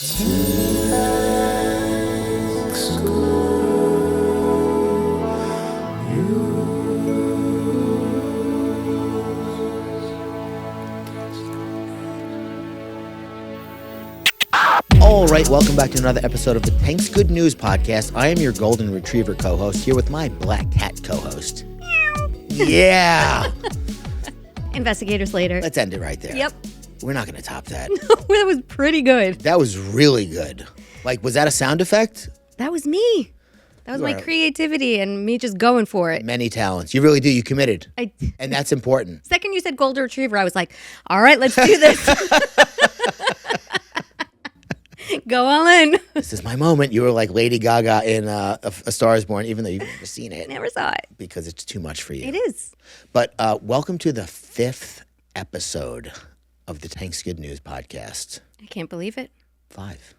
All right, welcome back to another episode of the Tank's Good News Podcast. I am your golden retriever co-host here with my black cat co-host. Yeah. Investigators later. Let's end it right there. Yep. We're not going to top that. That was pretty good. That was really good. Like, was that a sound effect? That was me. That was my creativity and me just going for it. Many talents. You really do. You committed. And that's important. Second you said golden retriever, I was like, all right, let's do this. Go all in. This is my moment. You were like Lady Gaga in A Star is Born, even though you've never seen it. Never saw it. Because it's too much for you. It is. But welcome to the 5th episode of the Tank's Good News Podcast. I can't believe it. 5.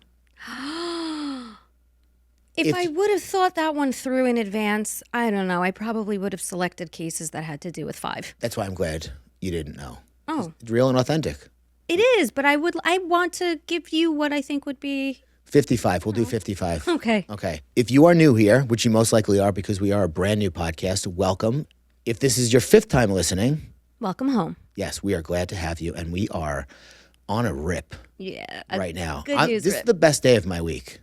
If I would have thought that one through in advance, I don't know. I probably would have selected cases that had to do with 5. That's why I'm glad you didn't know. Oh. It's real and authentic. It is, but I want to give you what I think would be 55. We'll do 55. Okay. Okay. If you are new here, which you most likely are because we are a brand new podcast, welcome. If this is your 5th time listening, welcome home. Yes, we are glad to have you, and we are on a rip right now. Good news this is the best day of my week.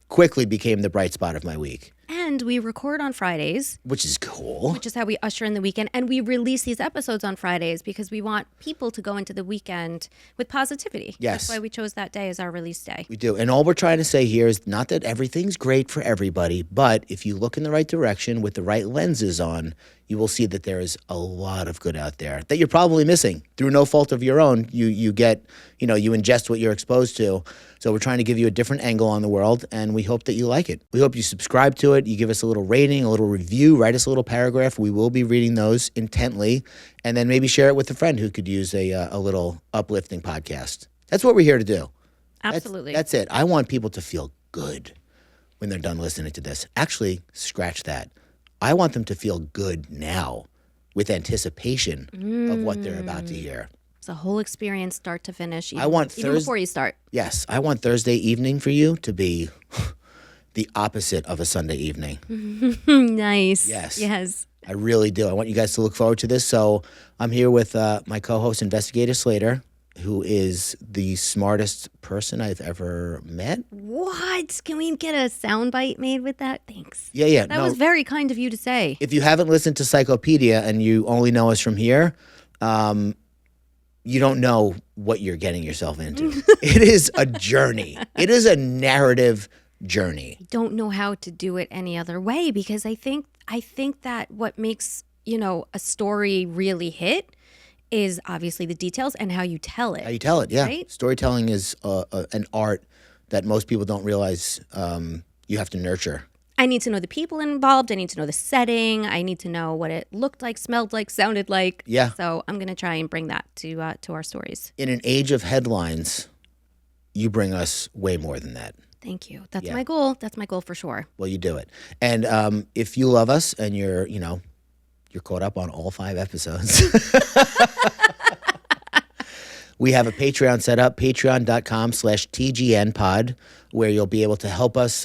Quickly became the bright spot of my week. And we record on Fridays. Which is cool. Which is how we usher in the weekend. And we release these episodes on Fridays because we want people to go into the weekend with positivity. Yes. That's why we chose that day as our release day. We do. And all we're trying to say here is not that everything's great for everybody, but if you look in the right direction with the right lenses on, you will see that there is a lot of good out there that you're probably missing through no fault of your own. You get, you ingest what you're exposed to. So we're trying to give you a different angle on the world, and we hope that you like it. We hope you subscribe to it. You give us a little rating, a little review, write us a little paragraph. We will be reading those intently, and then maybe share it with a friend who could use a little uplifting podcast. That's what we're here to do. Absolutely. That's it. I want people to feel good when they're done listening to this. Actually, scratch that. I want them to feel good now with anticipation of what they're about to hear. It's a whole experience, start to finish, even before you start. Yes, I want Thursday evening for you to be the opposite of a Sunday evening. Nice. Yes. I really do. I want you guys to look forward to this. So I'm here with my co-host, Investigator Slater, who is the smartest person I've ever met. What? Can we get a soundbite made with that? Thanks. Yeah. That was very kind of you to say. If you haven't listened to Psychopedia and you only know us from here, you don't know what you're getting yourself into. It is a journey. It is a narrative journey. I don't know how to do it any other way because I think that what makes, a story really hit is obviously the details and how you tell it. How you tell it, yeah. Right? Storytelling is an art that most people don't realize you have to nurture. I need to know the people involved. I need to know the setting. I need to know what it looked like, smelled like, sounded like. Yeah. So I'm going to try and bring that to our stories. In an age of headlines, you bring us way more than that. Thank you. That's my goal. That's my goal for sure. Well, you do it. And if you love us and you're caught up on all 5 episodes. We have a Patreon set up, patreon.com/TGNpod, where you'll be able to help us,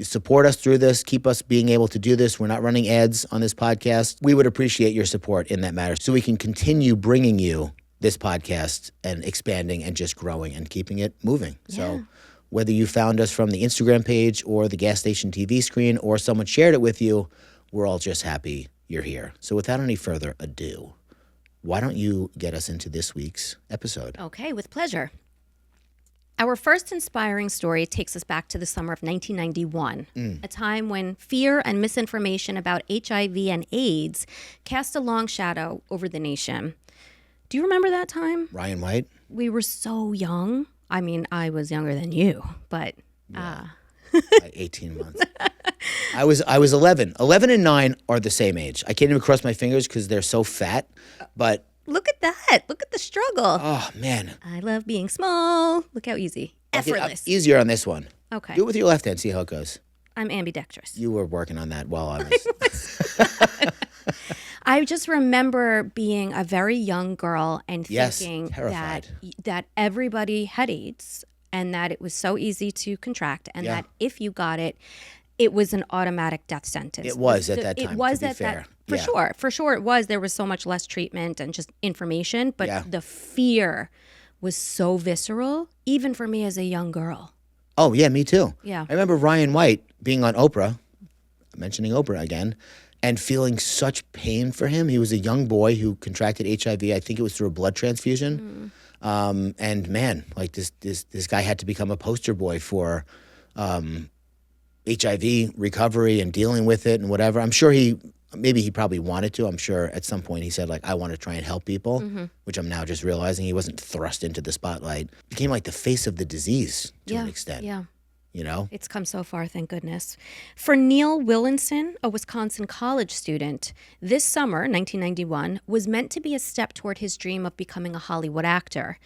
support us through this, keep us being able to do this. We're not running ads on this podcast. We would appreciate your support in that matter so we can continue bringing you this podcast and expanding and just growing and keeping it moving. Yeah. So whether you found us from the Instagram page or the gas station TV screen or someone shared it with you, we're all just happy you're here. So without any further ado, why don't you get us into this week's episode? Okay, with pleasure. Our first inspiring story takes us back to the summer of 1991, a time when fear and misinformation about HIV and AIDS cast a long shadow over the nation. Do you remember that time? Ryan White? We were so young. I mean, I was younger than you, but... By 18 months. I was 11. 11 and 9 are the same age. I can't even cross my fingers because they're so fat, but... Look at that. Look at the struggle. Oh, man. I love being small. Look how easy. Effortless. Easier on this one. Okay. Do it with your left hand. See how it goes. I'm ambidextrous. You were working on that while I was... I just remember being a very young girl and thinking terrified. that everybody had AIDS and that it was so easy to contract, and that if you got it, it was an automatic death sentence. It was at that time, It was to be at fair. that, for sure it was. There was so much less treatment and just information, but the fear was so visceral, even for me as a young girl. Oh, yeah, me too. Yeah. I remember Ryan White being on Oprah, mentioning Oprah again, and feeling such pain for him. He was a young boy who contracted HIV. I think it was through a blood transfusion. And man, like this guy had to become a poster boy for HIV recovery and dealing with it and whatever. I'm sure he probably wanted to. I'm sure at some point he said, like, I want to try and help people, which I'm now just realizing he wasn't thrust into the spotlight. Became like the face of the disease to an extent. Yeah. You know? It's come so far, thank goodness. For Neil Willinson, a Wisconsin college student, this summer, 1991, was meant to be a step toward his dream of becoming a Hollywood actor.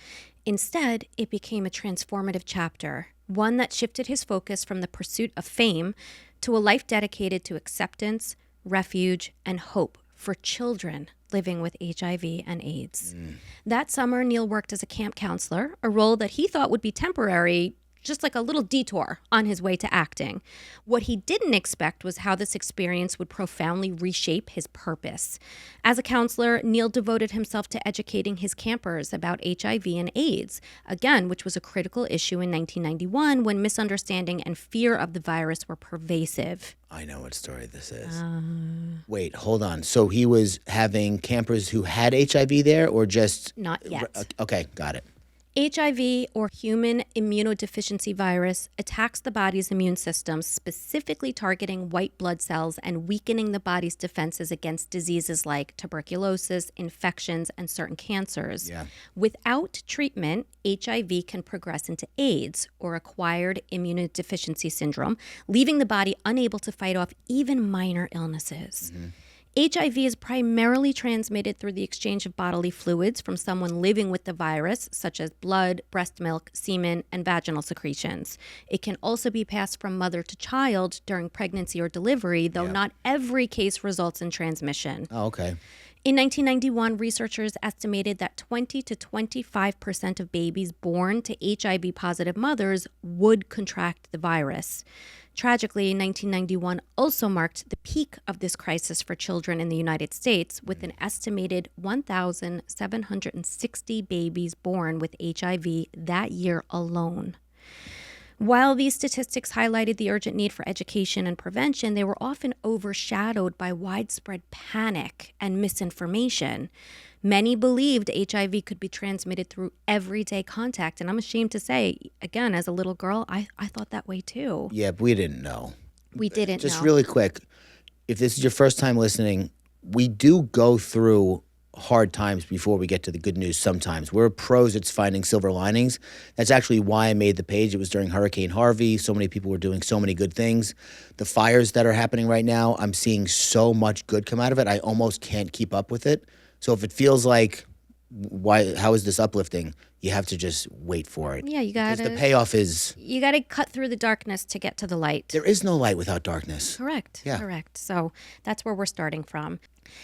Instead, it became a transformative chapter, one that shifted his focus from the pursuit of fame to a life dedicated to acceptance, refuge, and hope for children living with HIV and AIDS. That summer, Neil worked as a camp counselor, a role that he thought would be temporary, just like a little detour on his way to acting. What he didn't expect was how this experience would profoundly reshape his purpose. As a counselor, Neil devoted himself to educating his campers about HIV and AIDS, again, which was a critical issue in 1991 when misunderstanding and fear of the virus were pervasive. I know what story this is. Wait, hold on. So he was having campers who had HIV there, or just... Not yet. Okay, got it. HIV, or human immunodeficiency virus, attacks the body's immune system, specifically targeting white blood cells and weakening the body's defenses against diseases like tuberculosis, infections, and certain cancers. Yeah. Without treatment, HIV can progress into AIDS, or acquired immunodeficiency syndrome, leaving the body unable to fight off even minor illnesses. HIV is primarily transmitted through the exchange of bodily fluids from someone living with the virus, such as blood, breast milk, semen, and vaginal secretions. It can also be passed from mother to child during pregnancy or delivery, though not every case results in transmission. Oh, okay. In 1991, researchers estimated that 20 to 25% of babies born to HIV-positive mothers would contract the virus. Tragically, 1991 also marked the peak of this crisis for children in the United States, with an estimated 1,760 babies born with HIV that year alone. While these statistics highlighted the urgent need for education and prevention, they were often overshadowed by widespread panic and misinformation. Many believed HIV could be transmitted through everyday contact. And I'm ashamed to say, again, as a little girl, I thought that way too. Yeah, but we didn't know. We didn't know. Just really quick, if this is your first time listening, we do go through hard times before we get to the good news sometimes. We're pros at finding silver linings. That's actually why I made the page. It was during Hurricane Harvey. So many people were doing so many good things. The fires that are happening right now, I'm seeing so much good come out of it. I almost can't keep up with it. So if it feels like, how is this uplifting? You have to just wait for it. Yeah, you got to. Because the payoff is... You got to cut through the darkness to get to the light. There is no light without darkness. Correct. Yeah. Correct. So that's where we're starting from.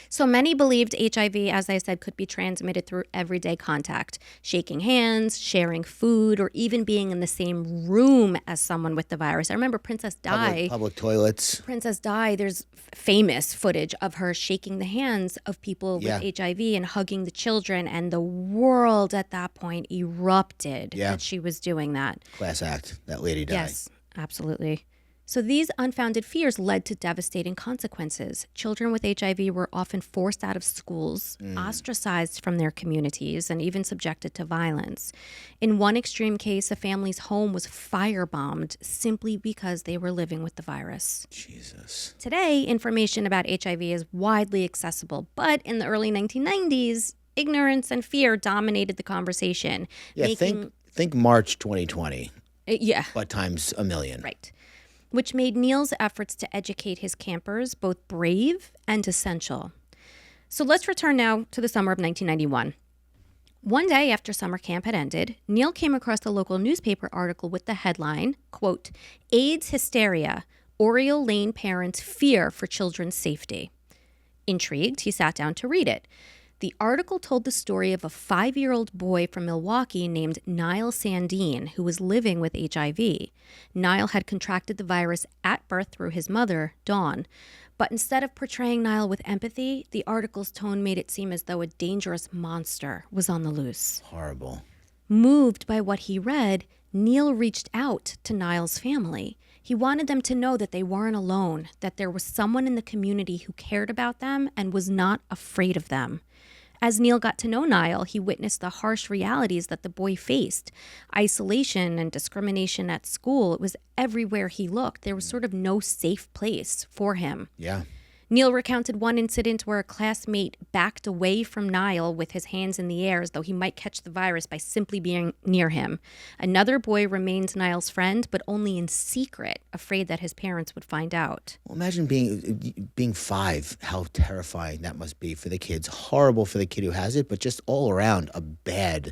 So many believed HIV, as I said, could be transmitted through everyday contact, shaking hands, sharing food, or even being in the same room as someone with the virus. I remember Princess Di. Public toilets. Princess Di, there's famous footage of her shaking the hands of people with HIV and hugging the children, and the world at that point erupted that she was doing that. Class act. That lady died. Yes, absolutely. So these unfounded fears led to devastating consequences. Children with HIV were often forced out of schools, ostracized from their communities, and even subjected to violence. In one extreme case, a family's home was firebombed simply because they were living with the virus. Jesus. Today, information about HIV is widely accessible, but in the early 1990s, ignorance and fear dominated the conversation. Yeah, think March 2020. Yeah. But times a million. Right. Which made Neil's efforts to educate his campers both brave and essential. So let's return now to the summer of 1991. One day after summer camp had ended, Neil came across a local newspaper article with the headline, quote, AIDS hysteria, Oriole Lane parents fear for children's safety. Intrigued, he sat down to read it. The article told the story of a 5-year-old boy from Milwaukee named Niall Sandine who was living with HIV. Niall had contracted the virus at birth through his mother, Dawn. But instead of portraying Niall with empathy, the article's tone made it seem as though a dangerous monster was on the loose. Horrible. Moved by what he read, Neil reached out to Niall's family. He wanted them to know that they weren't alone, that there was someone in the community who cared about them and was not afraid of them. As Neil got to know Niall, he witnessed the harsh realities that the boy faced. Isolation and discrimination at school. It was everywhere he looked. There was sort of no safe place for him. Yeah. Neil recounted one incident where a classmate backed away from Niall with his hands in the air as though he might catch the virus by simply being near him. Another boy remained Niall's friend, but only in secret, afraid that his parents would find out. Well, imagine being 5, how terrifying that must be for the kids. Horrible for the kid who has it, but just all around a bad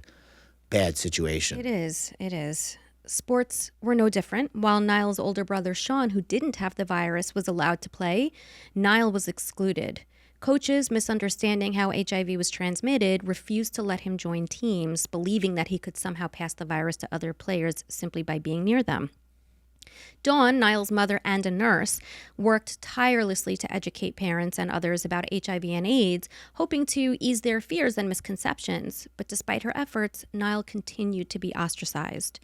situation. It is. Sports were no different. While Niall's older brother, Sean, who didn't have the virus, was allowed to play, Niall was excluded. Coaches, misunderstanding how HIV was transmitted, refused to let him join teams, believing that he could somehow pass the virus to other players simply by being near them. Dawn, Niall's mother and a nurse, worked tirelessly to educate parents and others about HIV and AIDS, hoping to ease their fears and misconceptions. But despite her efforts, Niall continued to be ostracized.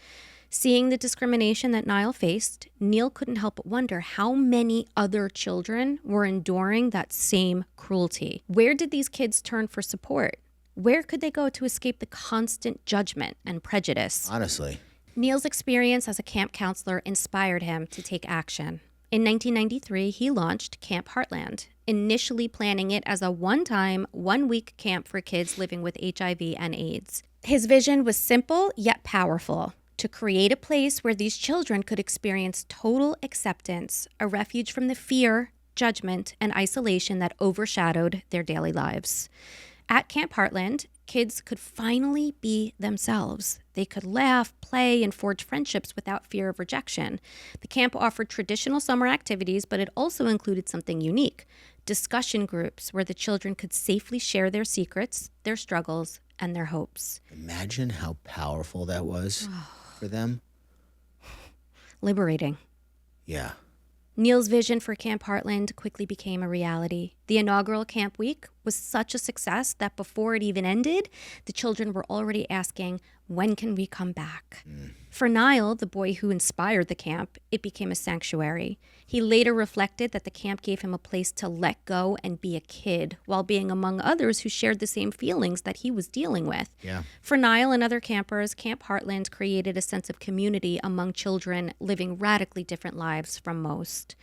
Seeing the discrimination that Niall faced, Neil couldn't help but wonder how many other children were enduring that same cruelty. Where did these kids turn for support? Where could they go to escape the constant judgment and prejudice? Honestly. Neil's experience as a camp counselor inspired him to take action. In 1993, he launched Camp Heartland, initially planning it as a one-time, one-week camp for kids living with HIV and AIDS. His vision was simple yet powerful: to create a place where these children could experience total acceptance, a refuge from the fear, judgment, and isolation that overshadowed their daily lives. At Camp Heartland, kids could finally be themselves. They could laugh, play, and forge friendships without fear of rejection. The camp offered traditional summer activities, but it also included something unique: discussion groups where the children could safely share their secrets, their struggles, and their hopes. Imagine how powerful that was for them. Liberating. Yeah. Neil's vision for Camp Heartland quickly became a reality. The inaugural camp week was such a success that before it even ended, the children were already asking, when can we come back? For Niall, the boy who inspired the camp, it became a sanctuary. He later reflected that the camp gave him a place to let go and be a kid while being among others who shared the same feelings that he was dealing with. Yeah. For Niall and other campers, Camp Heartland created a sense of community among children living radically different lives from most.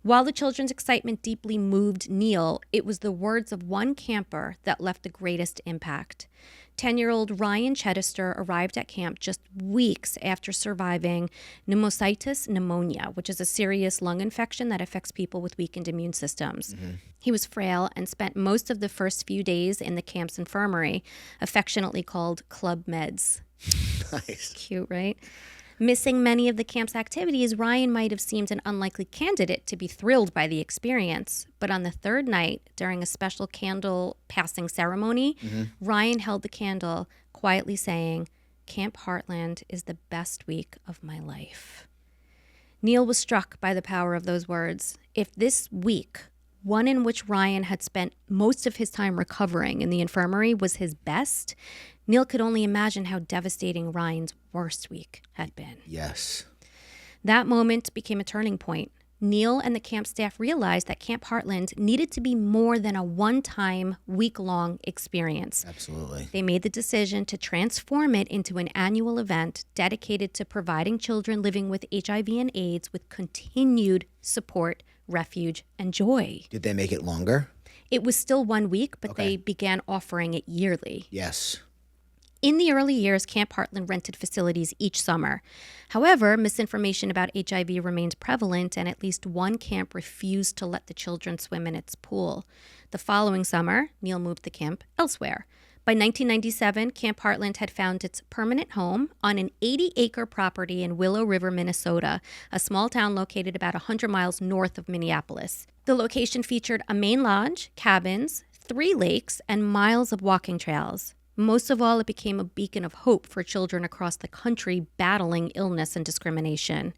While the children's excitement deeply moved Neil, it was the words of one camper that left the greatest impact. 10-year-old Ryan Chedister arrived at camp just weeks after surviving pneumocystis pneumonia, which is a serious lung infection that affects people with weakened immune systems. He was frail and spent most of the first few days in the camp's infirmary, affectionately called Club Meds. Nice. Cute, right? Missing many of the camp's activities, Ryan might have seemed an unlikely candidate to be thrilled by the experience. But on the third night, during a special candle passing ceremony, Ryan held the candle, quietly saying, "Camp Heartland is the best week of my life." Neil was struck by the power of those words. If this week, one in which Ryan had spent most of his time recovering in the infirmary, was his best, Neil could only imagine how devastating Ryan's worst week had been. Yes. That moment became a turning point. Neil and the camp staff realized that Camp Heartland needed to be more than a one-time, week-long experience. Absolutely. They made the decision to transform it into an annual event dedicated to providing children living with HIV and AIDS with continued support, refuge, and joy. Did they make it longer? It was still 1 week, but Okay. they began offering it yearly. Yes. In the early years, Camp Heartland rented facilities each summer. However, misinformation about HIV remained prevalent, and at least one camp refused to let the children swim in its pool. The following summer, Neil moved the camp elsewhere. By 1997, Camp Heartland had found its permanent home on an 80-acre property in Willow River, Minnesota, a small town located about 100 miles north of Minneapolis. The location featured a main lodge, cabins, 3 lakes and miles of walking trails. Most of all, it became a beacon of hope for children across the country battling illness and discrimination.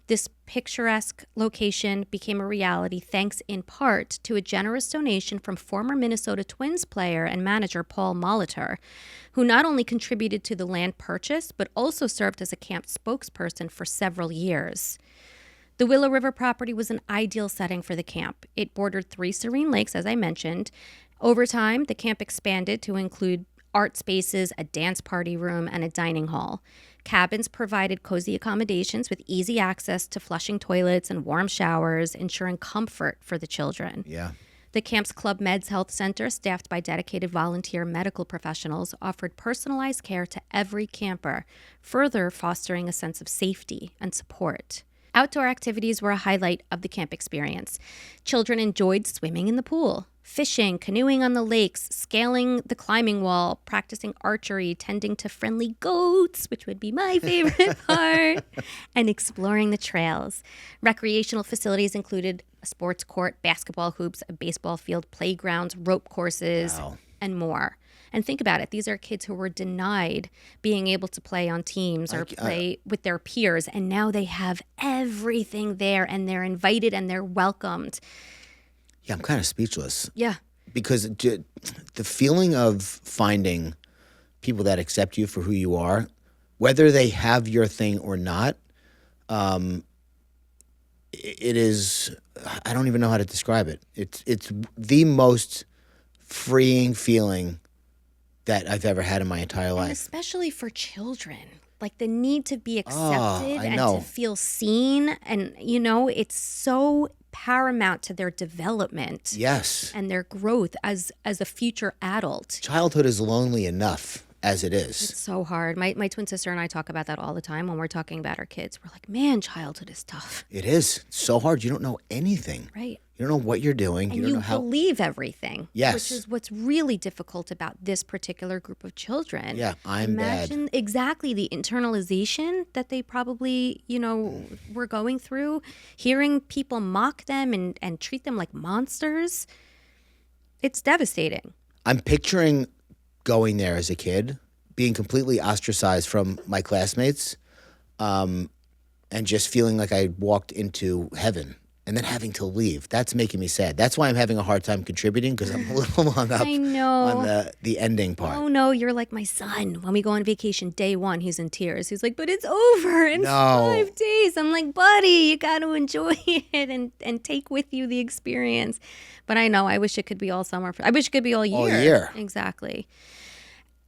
This picturesque location became a reality thanks in part to a generous donation from former Minnesota Twins player and manager Paul Molitor, who not only contributed to the land purchase, but also served as a camp spokesperson for several years. The Willow River property was an ideal setting for the camp. It bordered 3 serene lakes, as I mentioned. Over time, the camp expanded to include art spaces, a dance party room, and a dining hall. Cabins provided cozy accommodations with easy access to flushing toilets and warm showers, ensuring comfort for the children. Yeah. The camp's Club Med's Health Center, staffed by dedicated volunteer medical professionals, offered personalized care to every camper, further fostering a sense of safety and support. Outdoor activities were a highlight of the camp experience. Children enjoyed swimming in the pool, fishing, canoeing on the lakes, scaling the climbing wall, practicing archery, tending to friendly goats, which would be my favorite part, and exploring the trails. Recreational facilities included a sports court, basketball hoops, a baseball field, playgrounds, rope courses, Wow. and more. And think about it. These are kids who were denied being able to play on teams or play with their peers. And now they have everything there and they're invited and they're welcomed. Yeah, I'm kind of speechless. Yeah. Because the feeling of finding people that accept you for who you are, whether they have your thing or not, it is, I don't even know how to describe it. It's the most freeing feeling that I've ever had in my entire And life. especially for children. Like the need to be accepted I and know. to feel seen. And, it's so paramount to their development Yes. and their growth as a future adult. Childhood is lonely enough as it is. It's so hard. My twin sister and I talk about that all the time when we're talking about our kids. We're like, man, childhood is tough. It is. It's so hard. You don't know anything. Right. You don't know what you're doing. And you don't know how. believe everything. Yes. Which is what's really difficult about this particular group of children. Yeah, I'm bad. Imagine exactly the internalization that they probably, were going through. Hearing people mock them and treat them like monsters. It's devastating. I'm picturing going there as a kid, being completely ostracized from my classmates, and just feeling like I walked into heaven and then having to leave. That's making me sad. That's why I'm having a hard time contributing, because I'm a little hung up I know. on the ending part. Oh, no, you're like my son. When we go on vacation, day 1, he's in tears. He's like, but it's over in 5 days. I'm like, buddy, you got to enjoy it and take with you the experience. But I know, I wish it could be all summer. I wish it could be all year. All year. Exactly.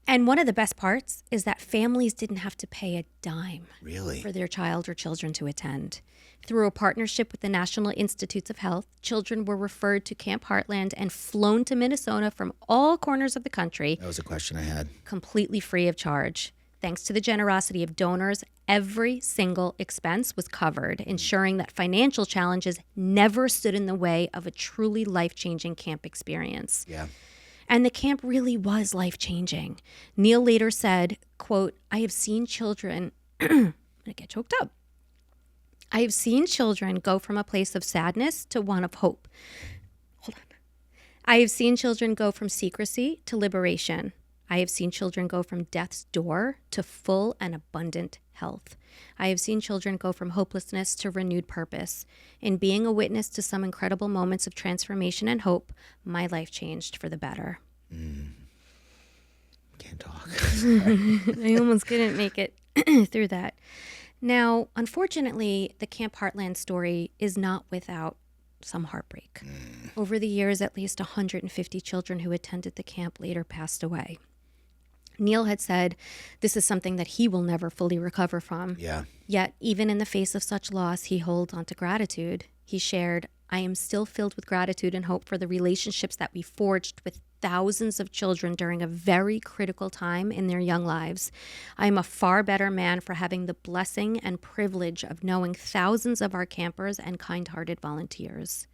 And one of the best parts is that families didn't have to pay a dime Really? for their child or children to attend. Through a partnership with the National Institutes of Health, children were referred to Camp Heartland and flown to Minnesota from all corners of the country, That was a question I had. completely free of charge. Thanks to the generosity of donors, every single expense was covered, ensuring that financial challenges never stood in the way of a truly life-changing camp experience. Yeah. And the camp really was life-changing. Neil later said, quote, I have seen children, I'm going to get choked up. I have seen children go from a place of sadness to one of hope. Hold on. I have seen children go from secrecy to liberation. I have seen children go from death's door to full and abundant health. I have seen children go from hopelessness to renewed purpose. In being a witness to some incredible moments of transformation and hope, my life changed for the better. Can't talk. I almost couldn't make it through that. Now, unfortunately, the Camp Heartland story is not without some heartbreak. Over the years, at least 150 children who attended the camp later passed away. Neil had said this is something that he will never fully recover from. Yeah. Yet, even in the face of such loss, he holds on to gratitude. He shared, I am still filled with gratitude and hope for the relationships that we forged with thousands of children during a very critical time in their young lives. I am a far better man for having the blessing and privilege of knowing thousands of our campers and kind-hearted volunteers.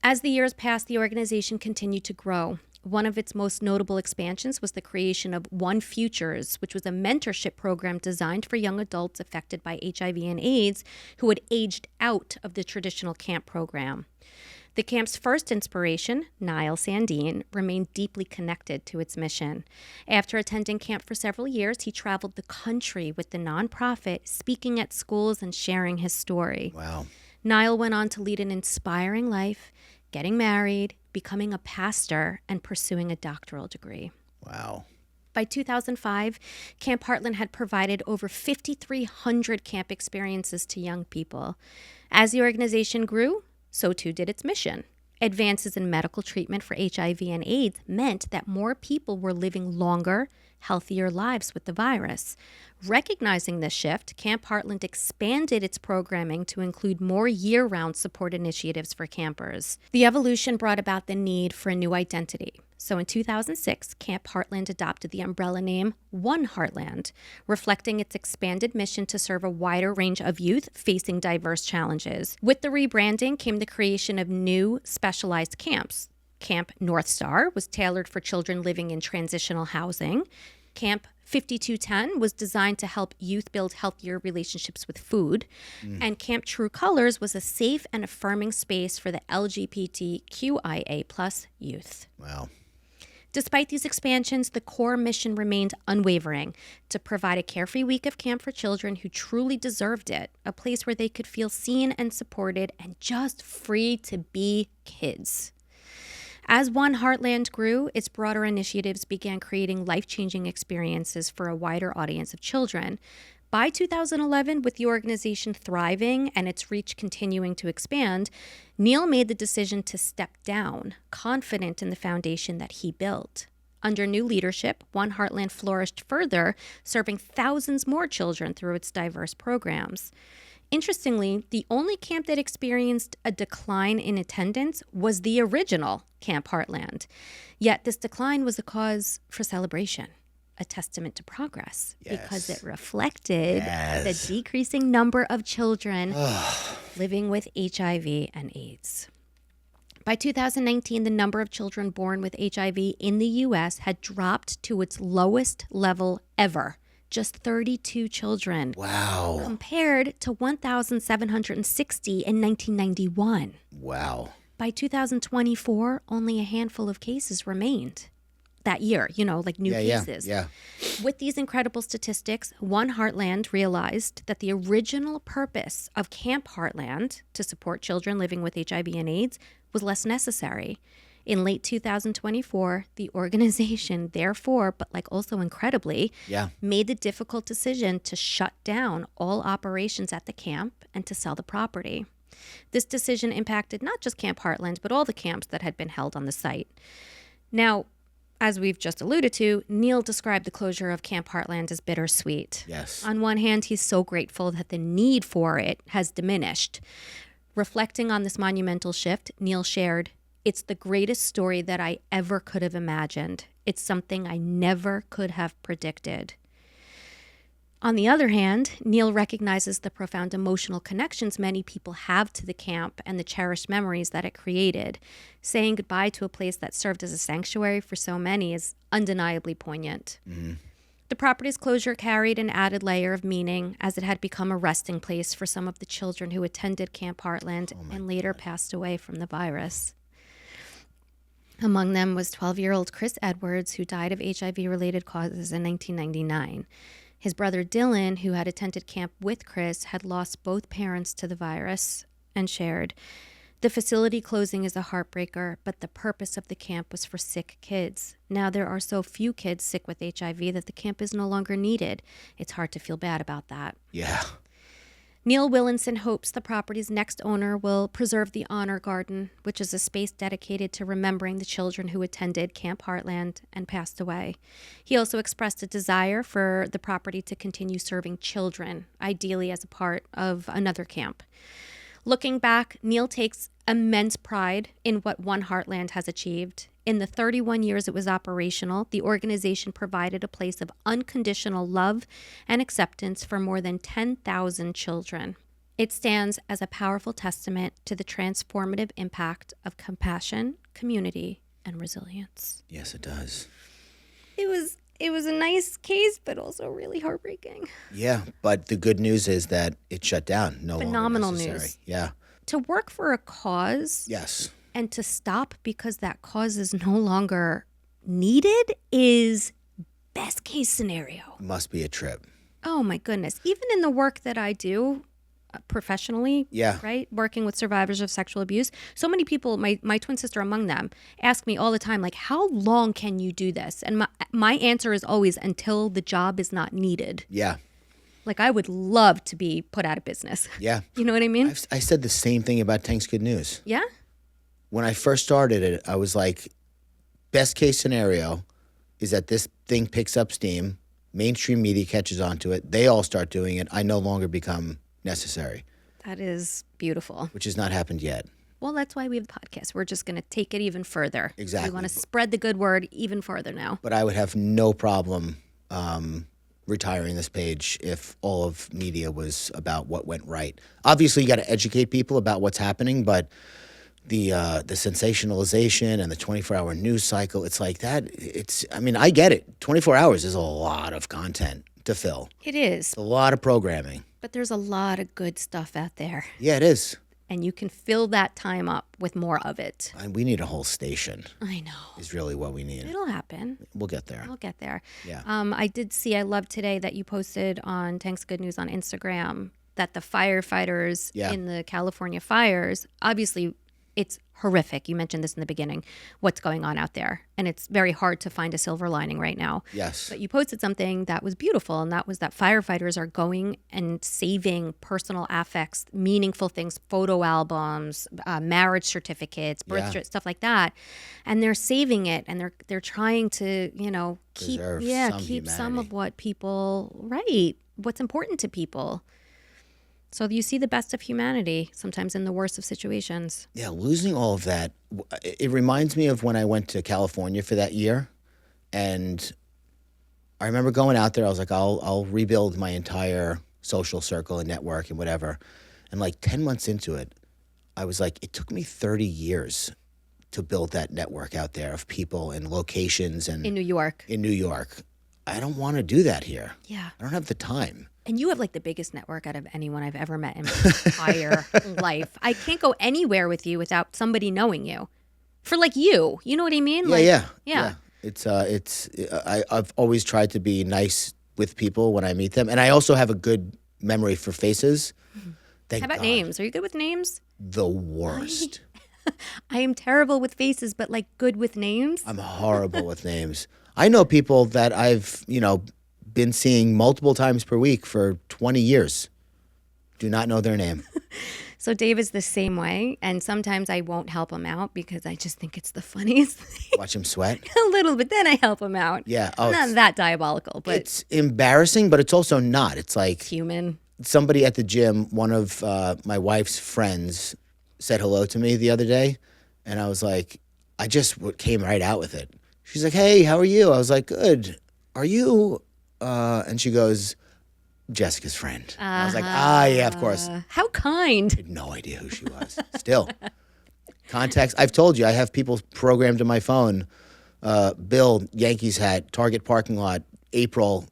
As the years passed, the organization continued to grow. One of its most notable expansions was the creation of One Futures, which was a mentorship program designed for young adults affected by HIV and AIDS who had aged out of the traditional camp program. The camp's first inspiration, Niall Sandine, remained deeply connected to its mission. After attending camp for several years, he traveled the country with the nonprofit, speaking at schools and sharing his story. Wow. Niall went on to lead an inspiring life, getting married, becoming a pastor, and pursuing a doctoral degree. Wow. By 2005, Camp Heartland had provided over 5,300 camp experiences to young people. As the organization grew, so too did its mission. Advances in medical treatment for HIV and AIDS meant that more people were living longer, healthier lives with the virus. Recognizing this shift, Camp Heartland expanded its programming to include more year-round support initiatives for campers. The evolution brought about the need for a new identity. So in 2006, Camp Heartland adopted the umbrella name One Heartland, reflecting its expanded mission to serve a wider range of youth facing diverse challenges. With the rebranding came the creation of new specialized camps. Camp North Star was tailored for children living in transitional housing. Camp 5210 was designed to help youth build healthier relationships with food. And Camp True Colors was a safe and affirming space for the LGBTQIA+ youth. Wow. Despite these expansions, the core mission remained unwavering: to provide a carefree week of camp for children who truly deserved it, a place where they could feel seen and supported and just free to be kids. As One Heartland grew, its broader initiatives began creating life-changing experiences for a wider audience of children. By 2011, with the organization thriving and its reach continuing to expand, Neil made the decision to step down, confident in the foundation that he built. Under new leadership, One Heartland flourished further, serving thousands more children through its diverse programs. Interestingly, the only camp that experienced a decline in attendance was the original Camp Heartland. Yet this decline was a cause for celebration, a testament to progress, because it reflected the decreasing number of children living with HIV and AIDS. By 2019, the number of children born with HIV in the U.S. had dropped to its lowest level ever. Just 32 children. Wow. Compared to 1,760 in 1991. Wow. By 2024, only a handful of cases remained. That year, like new cases. Yeah. With these incredible statistics, One Heartland realized that the original purpose of Camp Heartland, to support children living with HIV and AIDS, was less necessary. In late 2024, the organization, therefore, but also incredibly, made the difficult decision to shut down all operations at the camp and to sell the property. This decision impacted not just Camp Heartland, but all the camps that had been held on the site. Now, as we've just alluded to, Neil described the closure of Camp Heartland as bittersweet. Yes. On one hand, he's so grateful that the need for it has diminished. Reflecting on this monumental shift, Neil shared, "It's the greatest story that I ever could have imagined. It's something I never could have predicted." On the other hand, Neil recognizes the profound emotional connections many people have to the camp and the cherished memories that it created. Saying goodbye to a place that served as a sanctuary for so many is undeniably poignant. The property's closure carried an added layer of meaning, as it had become a resting place for some of the children who attended Camp Heartland and later passed away from the virus. Among them was 12-year-old Chris Edwards, who died of HIV-related causes in 1999. His brother Dylan, who had attended camp with Chris, had lost both parents to the virus and shared, "The facility closing is a heartbreaker, but the purpose of the camp was for sick kids. Now there are so few kids sick with HIV that the camp is no longer needed. It's hard to feel bad about that." Yeah. Neil Willinson hopes the property's next owner will preserve the Honor Garden, which is a space dedicated to remembering the children who attended Camp Heartland and passed away. He also expressed a desire for the property to continue serving children, ideally as a part of another camp. Looking back, Neil takes immense pride in what One Heartland has achieved. In the 31 years it was operational, the organization provided a place of unconditional love and acceptance for more than 10,000 children. It stands as a powerful testament to the transformative impact of compassion, community, and resilience. Yes, it does. It was a nice case, but also really heartbreaking. Yeah, but the good news is that it shut down. No Phenomenal longer necessary. news. Yeah. To work for a cause Yes. And to stop because that cause is no longer needed is best case scenario. Must be a trip. Oh my goodness. Even in the work that I do professionally, Yeah. right? Working with survivors of sexual abuse. So many people, my twin sister among them, ask me all the time, like, how long can you do this? And my answer is always until the job is not needed. Yeah. Like, I would love to be put out of business. Yeah. You know what I mean? I said the same thing about Tank's Good News. Yeah? When I first started it, I was like, best case scenario is that this thing picks up steam, mainstream media catches onto it, they all start doing it, I no longer become necessary. That is beautiful. Which has not happened yet. Well, that's why we have the podcast. We're just going to take it even further. Exactly. We want to spread the good word even further now. But I would have no problem retiring this page if all of media was about what went right. Obviously, you got to educate people about what's happening, but the sensationalization and the 24-hour news cycle, it's like that. I get it. 24 hours is a lot of content to fill. It is. It's a lot of programming. But there's a lot of good stuff out there. Yeah, it is. And you can fill that time up with more of it. And we need a whole station. I know. Is really what we need. It'll happen. We'll get there. We'll get there. Yeah. I love today that you posted on Tank's Good News on Instagram that the firefighters in the California fires, obviously it's horrific. You mentioned this in the beginning, what's going on out there. And it's very hard to find a silver lining right now. Yes. But you posted something that was beautiful, and that was that firefighters are going and saving personal affects, meaningful things, photo albums, marriage certificates, birth certificates, stuff like that. And they're saving it, and they're trying to, keep some of what people, what's important to people. So you see the best of humanity sometimes in the worst of situations. Yeah, losing all of that, it reminds me of when I went to California for that year. And I remember going out there, I was like, I'll rebuild my entire social circle and network and whatever. And like 10 months into it, I was like, it took me 30 years to build that network out there of people and locations. And in New York. I don't want to do that here. Yeah. I don't have the time. And you have like the biggest network out of anyone I've ever met in my entire life. I can't go anywhere with you without somebody knowing you. For like you know what I mean? Yeah. I've always tried to be nice with people when I meet them, and I also have a good memory for faces. Thank How about God. names? Are you good with names? The worst. I am terrible with faces, but like good with names. I'm horrible with names. I know people that I've been seeing multiple times per week for 20 years. Do not know their name. So Dave is the same way, and sometimes I won't help him out because I just think it's the funniest thing. Watch him sweat. A little bit, then I help him out. Yeah. Not that diabolical, but it's embarrassing, but it's also not. It's like human. Somebody at the gym, one of my wife's friends, said hello to me the other day, and I was like, I just came right out with it. She's like, "Hey, how are you?" I was like, "Good. Are you?" And she goes, "Jessica's friend." I was like, yeah, of course. How kind. I had no idea who she was. Still. Contacts. I've told you, I have people programmed in my phone. Bill, Yankees hat, Target parking lot, April,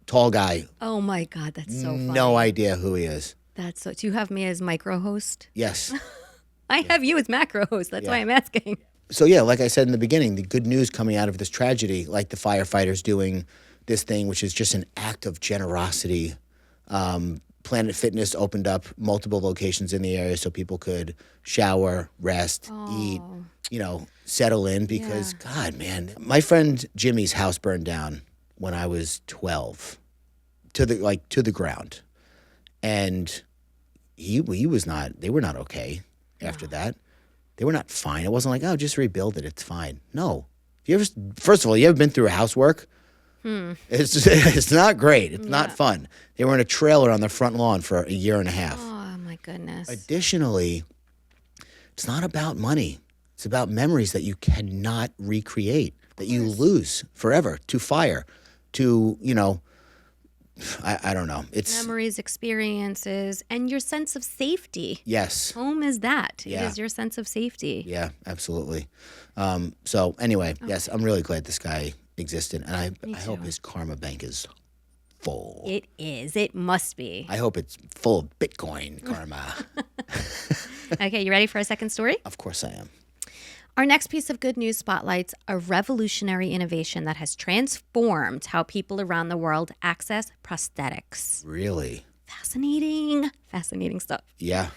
tall guy. Oh my God, that's so funny. No idea who he is. That's so. Do you have me as micro host? Yes. I have you as macro host. That's why I'm asking. So yeah, like I said in the beginning, the good news coming out of this tragedy, like the firefighters doing this thing, which is just an act of generosity. Planet Fitness opened up multiple locations in the area so people could shower, rest, eat, settle in because, God, man, my friend Jimmy's house burned down when I was 12 to the ground. And they were not okay after that. They were not fine. It wasn't like, oh, just rebuild it. It's fine. No. First of all, you ever been through housework? It's not great. It's not fun. They were in a trailer on the front lawn for a year and a half. Oh, my goodness. Additionally, it's not about money. It's about memories that you cannot recreate, that you lose forever to fire, to, I don't know. It's memories, experiences, and your sense of safety. Yes. Home is that. Yeah. It is your sense of safety. Yeah, absolutely. So anyway, yes, I'm really glad this guy existed, and I hope his karma bank is full. It is. It must be. I hope it's full of Bitcoin karma. Okay, you ready for a second story? Of course I am. Our next piece of good news spotlights a revolutionary innovation that has transformed how people around the world access prosthetics. Really? Fascinating stuff. Yeah.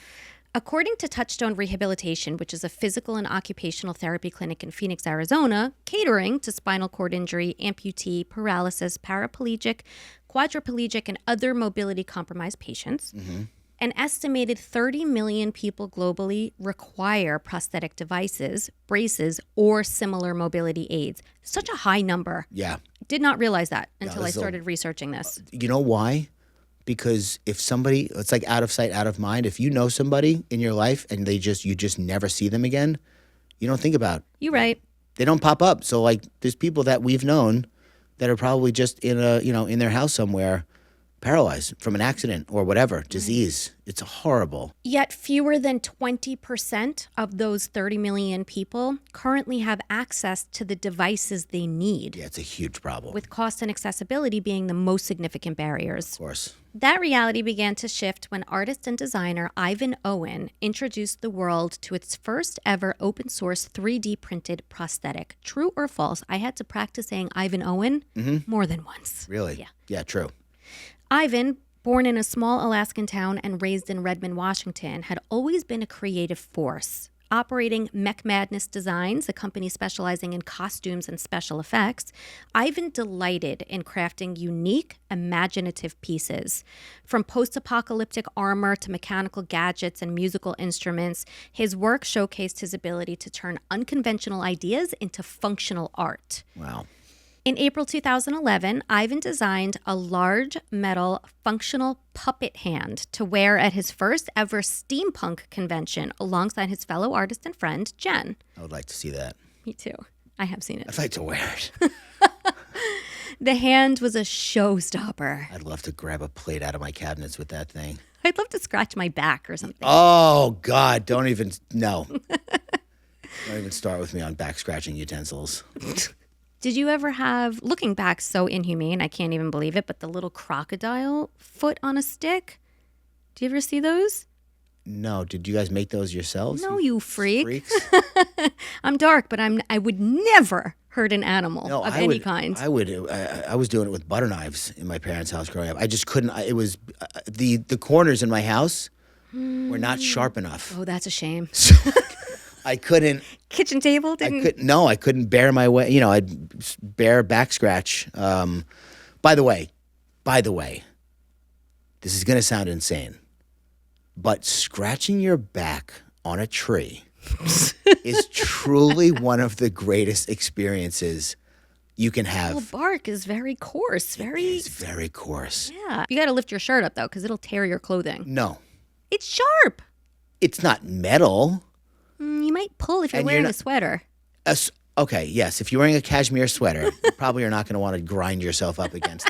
According to Touchstone Rehabilitation, which is a physical and occupational therapy clinic in Phoenix, Arizona, catering to spinal cord injury, amputee, paralysis, paraplegic, quadriplegic, and other mobility compromised patients, an estimated 30 million people globally require prosthetic devices, braces, or similar mobility aids. Such a high number. Yeah. Did not realize that until I this is started researching this. You know why? Because if somebody, it's like out of sight, out of mind. If you know somebody in your life and you just never see them again, you don't think about. You're right. They don't pop up. So like, there's people that we've known that are probably just in their house somewhere, paralyzed from an accident or whatever, disease. It's horrible. Yet fewer than 20% of those 30 million people currently have access to the devices they need. Yeah, it's a huge problem. With cost and accessibility being the most significant barriers. Of course. That reality began to shift when artist and designer Ivan Owen introduced the world to its first ever open source 3D printed prosthetic. True or false? I had to practice saying Ivan Owen more than once. Really? Yeah. Yeah, true. Ivan, born in a small Alaskan town and raised in Redmond, Washington, had always been a creative force. Operating Mech Madness Designs, a company specializing in costumes and special effects, Ivan delighted in crafting unique, imaginative pieces. From post-apocalyptic armor to mechanical gadgets and musical instruments, his work showcased his ability to turn unconventional ideas into functional art. Wow. In April 2011, Ivan designed a large metal functional puppet hand to wear at his first ever steampunk convention alongside his fellow artist and friend, Jen. I would like to see that. Me too. I have seen it. I'd like to wear it. The hand was a showstopper. I'd love to grab a plate out of my cabinets with that thing. I'd love to scratch my back or something. Oh, God. Don't even start with me on back scratching utensils. Did you ever have, looking back, so inhumane, I can't even believe it, but the little crocodile foot on a stick? Do you ever see those? No. Did you guys make those yourselves? No, you freak. Freaks? I'm dark, but I would never hurt an animal of any kind. I was doing it with butter knives in my parents' house growing up. I just couldn't. It was the corners in my house were not sharp enough. Oh, that's a shame. So I couldn't. Kitchen table didn't. I couldn't bear my way. I'd bear back scratch. By the way, this is gonna sound insane, but scratching your back on a tree is truly one of the greatest experiences you can have. Well, bark is very coarse. It's very coarse. Yeah. You got to lift your shirt up, though, because it'll tear your clothing. No. It's sharp. It's not metal. You might pull if you're wearing a sweater. Okay, yes. If you're wearing a cashmere sweater, you probably are not going to want to grind yourself up against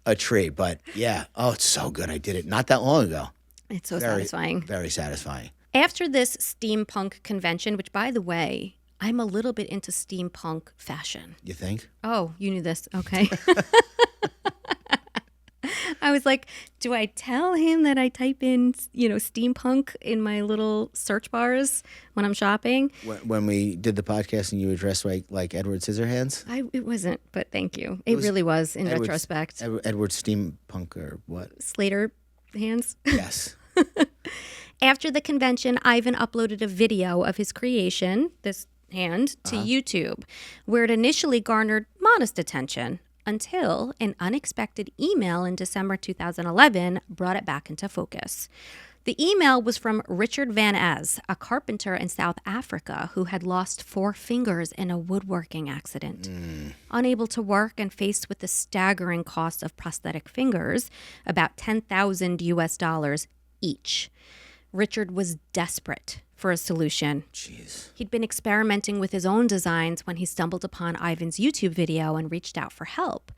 a tree. But yeah, it's so good. I did it not that long ago. It's so satisfying. Very satisfying. After this steampunk convention, which, by the way, I'm a little bit into steampunk fashion. You think? Oh, you knew this. Okay. I was like, do I tell him that I type in, steampunk in my little search bars when I'm shopping? When we did the podcast and you were dressed like Edward Scissorhands? It wasn't, but thank you. It really was in retrospect. Edward Steampunk or what? Slater hands? Yes. After the convention, Ivan uploaded a video of his creation, this hand, to YouTube, where it initially garnered modest attention until an unexpected email in December 2011 brought it back into focus. The email was from Richard Van Az, a carpenter in South Africa who had lost 4 fingers in a woodworking accident. Unable to work and faced with the staggering cost of prosthetic fingers, about $10,000 US each. Richard was desperate for a solution. Jeez. He'd been experimenting with his own designs when he stumbled upon Ivan's YouTube video and reached out for help.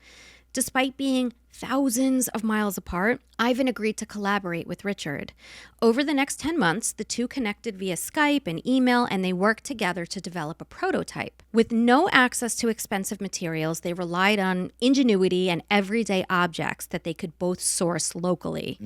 Despite being thousands of miles apart, Ivan agreed to collaborate with Richard. Over the next 10 months, the two connected via Skype and email, and they worked together to develop a prototype. With no access to expensive materials, they relied on ingenuity and everyday objects that they could both source locally.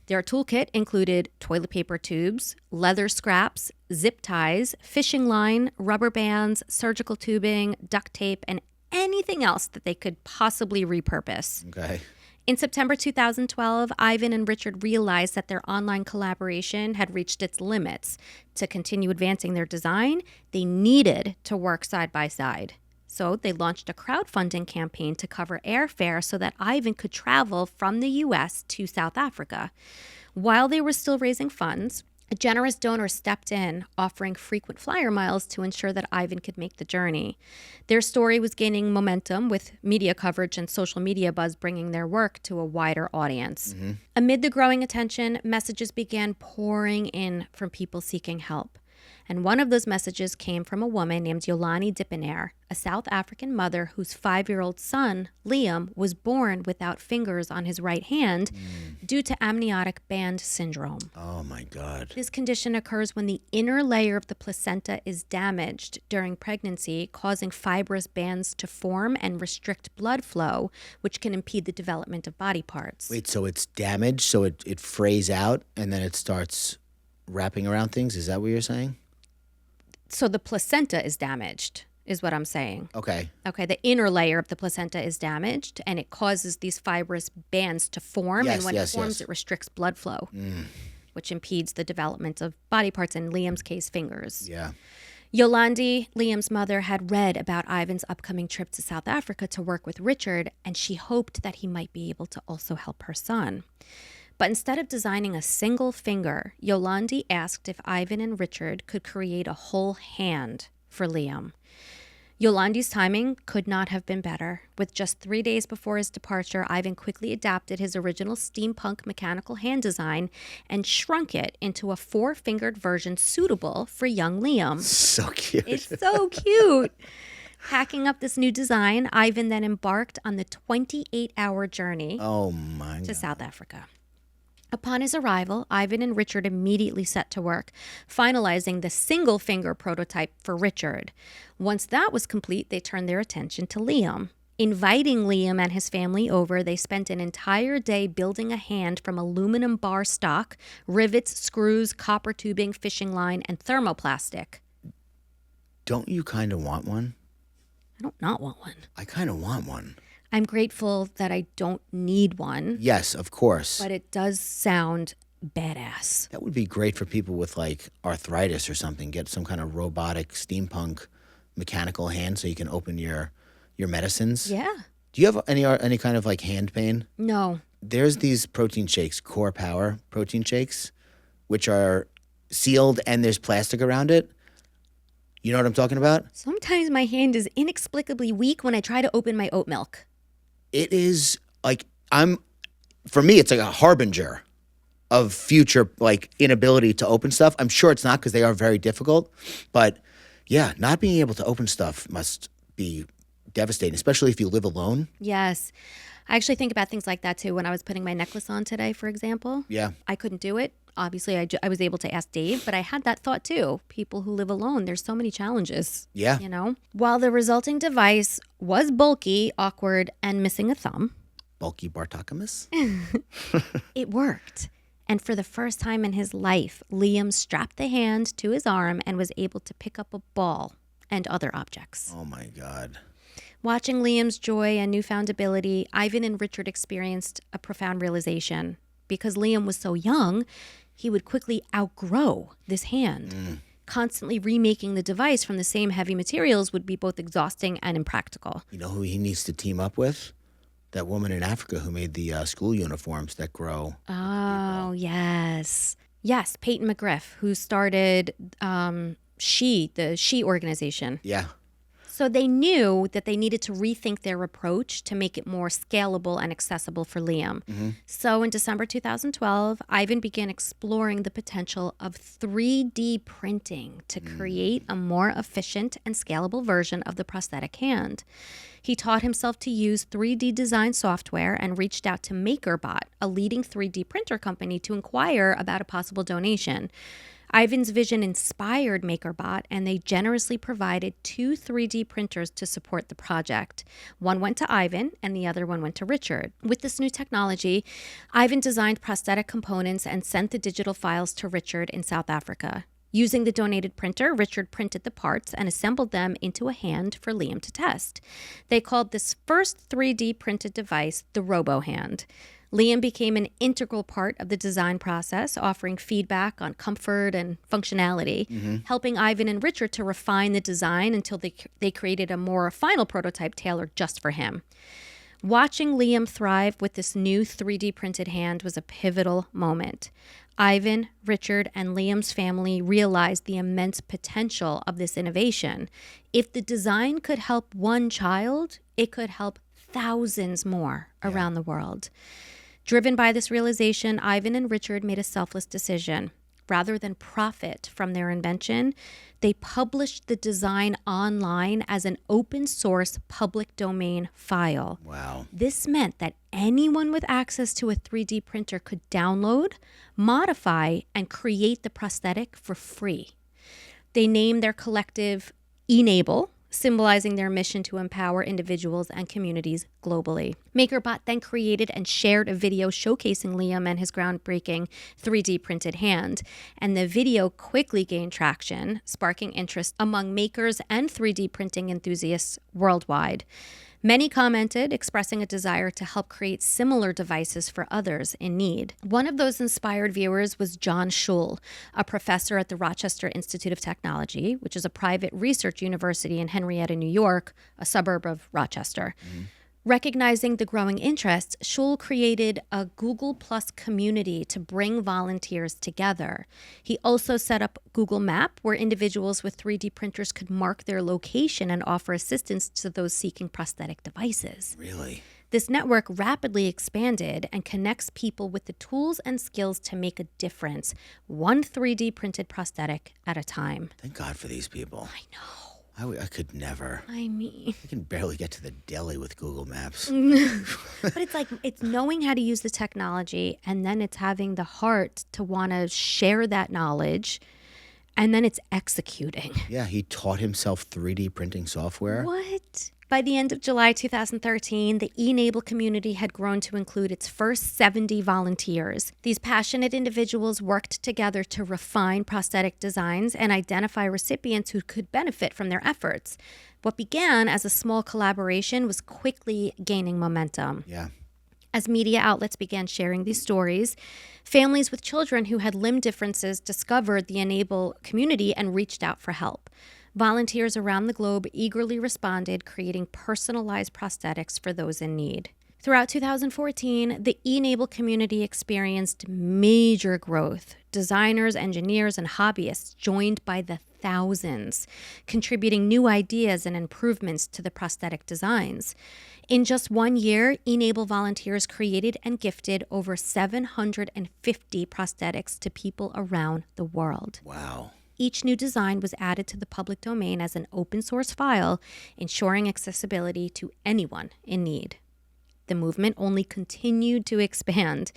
Their toolkit included toilet paper tubes, leather scraps, zip ties, fishing line, rubber bands, surgical tubing, duct tape, and anything else that they could possibly repurpose. Okay. In September 2012, Ivan and Richard realized that their online collaboration had reached its limits. To continue advancing their design, they needed to work side by side. So they launched a crowdfunding campaign to cover airfare so that Ivan could travel from the U.S. to South Africa. While they were still raising funds, a generous donor stepped in, offering frequent flyer miles to ensure that Ivan could make the journey. Their story was gaining momentum, with media coverage and social media buzz bringing their work to a wider audience. Amid the growing attention, messages began pouring in from people seeking help. And one of those messages came from a woman named Yolani Dippenair, a South African mother whose 5-year-old son, Liam, was born without fingers on his right hand due to amniotic band syndrome. Oh, my God. This condition occurs when the inner layer of the placenta is damaged during pregnancy, causing fibrous bands to form and restrict blood flow, which can impede the development of body parts. Wait, so it's damaged, so it frays out, and then it starts wrapping around things? Is that what you're saying? So the placenta is damaged, is what I'm saying. Okay. Okay, the inner layer of the placenta is damaged, and it causes these fibrous bands to form. Yes, and when yes, it forms, yes. it restricts blood flow, which impedes the development of body parts, in Liam's case, fingers. Yeah. Yolandi, Liam's mother, had read about Ivan's upcoming trip to South Africa to work with Richard, and she hoped that he might be able to also help her son. But instead of designing a single finger, Yolandi asked if Ivan and Richard could create a whole hand for Liam. Yolandi's timing could not have been better. With just 3 days before his departure, Ivan quickly adapted his original steampunk mechanical hand design and shrunk it into a 4-fingered version suitable for young Liam. So cute. It's so cute. Packing up this new design, Ivan then embarked on the 28-hour journey Oh, my to God. South Africa. Upon his arrival, Ivan and Richard immediately set to work, finalizing the single-finger prototype for Richard. Once that was complete, they turned their attention to Liam. Inviting Liam and his family over, they spent an entire day building a hand from aluminum bar stock, rivets, screws, copper tubing, fishing line, and thermoplastic. Don't you kind of want one? I don't not want one. I kind of want one. I'm grateful that I don't need one, Yes, of course. but it does sound badass. That would be great for people with like arthritis or something. Get some kind of robotic steampunk mechanical hand so you can open your medicines. Yeah. Do you have any kind of like hand pain? No. There's these protein shakes, Core Power protein shakes, which are sealed and there's plastic around it. You know what I'm talking about? Sometimes my hand is inexplicably weak when I try to open my oat milk. It is like for me, it's like a harbinger of future like inability to open stuff. I'm sure it's not because they are very difficult, but yeah, not being able to open stuff must be devastating, especially if you live alone. Yes. I actually think about things like that too. When I was putting my necklace on today, for example, Yeah. I couldn't do it. Obviously, I was able to ask Dave, but I had that thought too. People who live alone, there's so many challenges. Yeah. You know? While the resulting device was bulky, awkward, and missing a thumb, Bulky Bartocamus. it worked. And for the first time in his life, Liam strapped the hand to his arm and was able to pick up a ball and other objects. Oh my God. Watching Liam's joy and newfound ability, Ivan and Richard experienced a profound realization. Because Liam was so young, he would quickly outgrow this hand. Constantly remaking the device from the same heavy materials would be both exhausting and impractical. You know who he needs to team up with? That woman in Africa who made the school uniforms that grow. Oh, yes. Yes, Peyton McGriff, who started the She organization. Yeah. So they knew that they needed to rethink their approach to make it more scalable and accessible for Liam. So in December 2012, Ivan began exploring the potential of 3D printing to create a more efficient and scalable version of the prosthetic hand. He taught himself to use 3D design software and reached out to MakerBot, a leading 3D printer company, to inquire about a possible donation. Ivan's vision inspired MakerBot, and they generously provided 2 3D printers to support the project. One went to Ivan, and the other one went to Richard. With this new technology, Ivan designed prosthetic components and sent the digital files to Richard in South Africa. Using the donated printer, Richard printed the parts and assembled them into a hand for Liam to test. They called this first 3D printed device the RoboHand. Liam became an integral part of the design process, offering feedback on comfort and functionality, helping Ivan and Richard to refine the design until they created a more final prototype tailored just for him. Watching Liam thrive with this new 3D printed hand was a pivotal moment. Ivan, Richard, and Liam's family realized the immense potential of this innovation. If the design could help one child, it could help thousands more around the world. Driven by this realization, Ivan and Richard made a selfless decision. Rather than profit from their invention, they published the design online as an open source public domain file. Wow. This meant that anyone with access to a 3D printer could download, modify, and create the prosthetic for free. They named their collective Enable, symbolizing their mission to empower individuals and communities globally. MakerBot then created and shared a video showcasing Liam and his groundbreaking 3D printed hand, and the video quickly gained traction, sparking interest among makers and 3D printing enthusiasts worldwide. Many commented, expressing a desire to help create similar devices for others in need. One of those inspired viewers was John Schul, a professor at the Rochester Institute of Technology, which is a private research university in Henrietta, New York, a suburb of Rochester. Recognizing the growing interest, Schul created a Google Plus community to bring volunteers together. He also set up Google Map, where individuals with 3D printers could mark their location and offer assistance to those seeking prosthetic devices. Really? This network rapidly expanded and connects people with the tools and skills to make a difference, one 3D printed prosthetic at a time. Thank God for these people. I know. I could never. I mean, I can barely get to the deli with Google Maps. but it's knowing how to use the technology, and then it's having the heart to want to share that knowledge, and then it's executing. Yeah, he taught himself 3D printing software. What? By the end of July 2013, the Enable community had grown to include its first 70 volunteers. These passionate individuals worked together to refine prosthetic designs and identify recipients who could benefit from their efforts. What began as a small collaboration was quickly gaining momentum. Yeah. As media outlets began sharing these stories, families with children who had limb differences discovered the Enable community and reached out for help. Volunteers around the globe eagerly responded, creating personalized prosthetics for those in need. Throughout 2014, the Enable community experienced major growth. Designers, engineers, and hobbyists joined by the thousands, contributing new ideas and improvements to the prosthetic designs. In just 1 year, Enable volunteers created and gifted over 750 prosthetics to people around the world. Wow. Each new design was added to the public domain as an open source file, ensuring accessibility to anyone in need. The movement only continued to expand.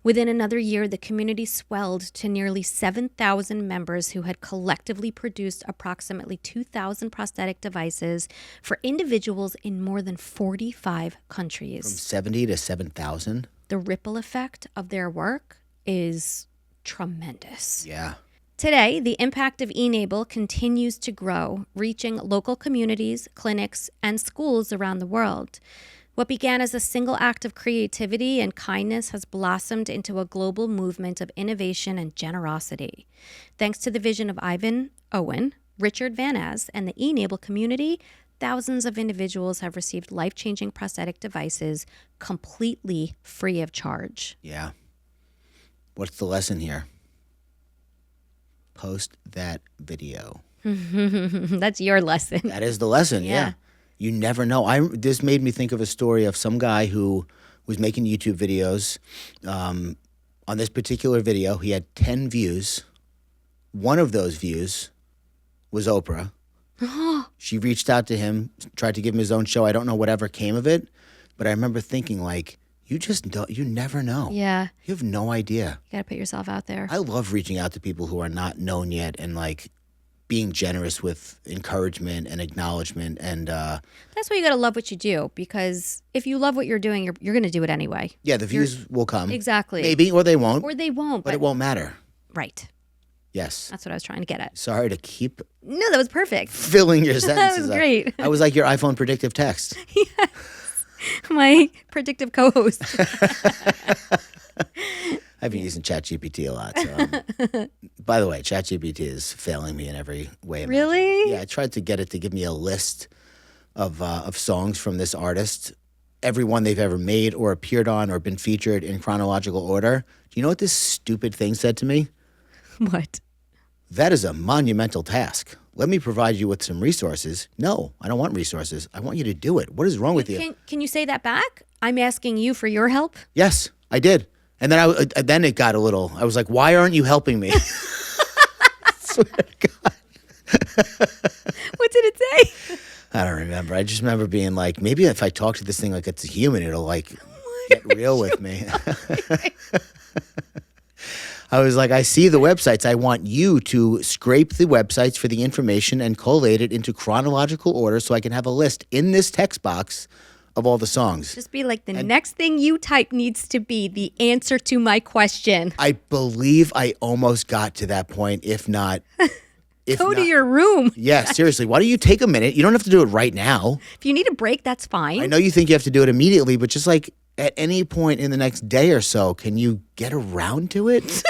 Within another year, the community swelled to nearly 7,000 members who had collectively produced approximately 2,000 prosthetic devices for individuals in more than 45 countries. From 70 to 7,000? The ripple effect of their work is tremendous. Yeah. Today, the impact of Enable continues to grow, reaching local communities, clinics, and schools around the world. What began as a single act of creativity and kindness has blossomed into a global movement of innovation and generosity. Thanks to the vision of Ivan Owen, Richard Van Az, and the Enable community, thousands of individuals have received life-changing prosthetic devices completely free of charge. Yeah. What's the lesson here? Post that video. That's your lesson. That is the lesson, yeah. You never know. This made me think of a story of some guy who was making YouTube videos. On this particular video, he had 10 views. One of those views was Oprah. She reached out to him, tried to give him his own show. I don't know whatever came of it, but I remember thinking, like, You just don't, you never know. Yeah. You have no idea. You got to put yourself out there. I love reaching out to people who are not known yet and like being generous with encouragement and acknowledgement. And That's why you got to love what you do, because if you love what you're doing, you're going to do it anyway. yeah, the views will come. Exactly. Maybe, or they won't. Or they won't. But it won't matter. Right. Yes. That's what I was trying to get at. Sorry to keep No, that was perfect. filling your sentences That was up. great. I was like your iPhone predictive text. My predictive co-host. I've been using ChatGPT a lot. So, by the way, ChatGPT is failing me in every way. Really? Yeah, I tried to get it to give me a list of songs from this artist, every one they've ever made or appeared on or been featured in chronological order. Do you know what this stupid thing said to me? What? That is a monumental task. Let me provide you with some resources. No, I don't want resources. I want you to do it. What is wrong with you? Can you say that back? I'm asking you for your help. Yes, I did. And then it got a little. I was like, "Why aren't you helping me?" Swear to God. What did it say? I don't remember. I just remember being like, maybe if I talk to this thing like it's a human, it'll like get real with me. I was like, I see the websites. I want you to scrape the websites for the information and collate it into chronological order so I can have a list in this text box of all the songs. Just be like, the next thing you type needs to be the answer to my question. I believe I almost got to that point, if not. Go to your room. Yeah, seriously. Why don't you take a minute? You don't have to do it right now. If you need a break, that's fine. I know you think you have to do it immediately, but just like at any point in the next day or so, can you get around to it?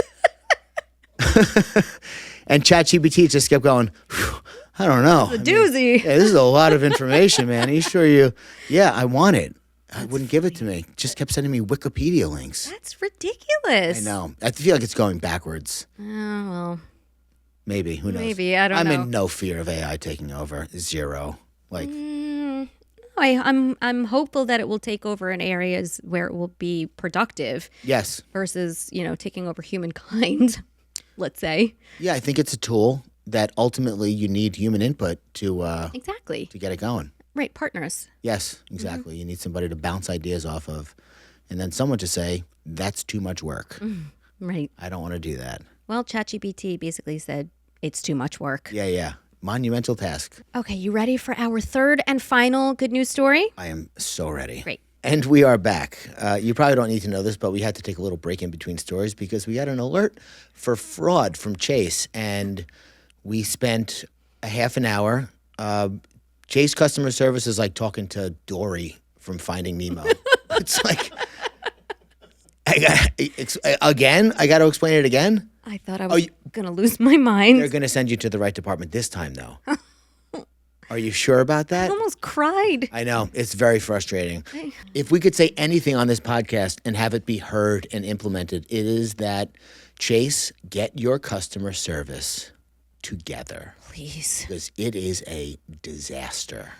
And ChatGPT just kept going, I don't know. It's a doozy. Yeah, this is a lot of information, man. Are you sure you? Yeah, I want it. I wouldn't give it to me. Just kept sending me Wikipedia links. That's ridiculous. I know. I feel like it's going backwards. Oh, well. Maybe. Who knows? Maybe. I don't know. I'm in no fear of AI taking over. Zero. Like, I'm hopeful that it will take over in areas where it will be productive yes. versus, taking over humankind, let's say. Yeah, I think it's a tool that ultimately you need human input to Exactly. to get it going. Right, partners. Yes, exactly. You need somebody to bounce ideas off of, and then someone to say, that's too much work. Right. I don't want to do that. Well, ChatGPT basically said it's too much work. Yeah. Monumental task. Okay, you ready for our third and final good news story? I am so ready. Great. And we are back. You probably don't need to know this, but we had to take a little break in between stories because we got an alert for fraud from Chase. And we spent a half an hour. Chase customer service is like talking to Dory from Finding Nemo. It's like, I got to explain it again? I thought I was going to lose my mind. They're going to send you to the right department this time, though. Are you sure about that? I almost cried. I know. It's very frustrating. If we could say anything on this podcast and have it be heard and implemented, it is that, Chase, get your customer service together. Please. Because it is a disaster.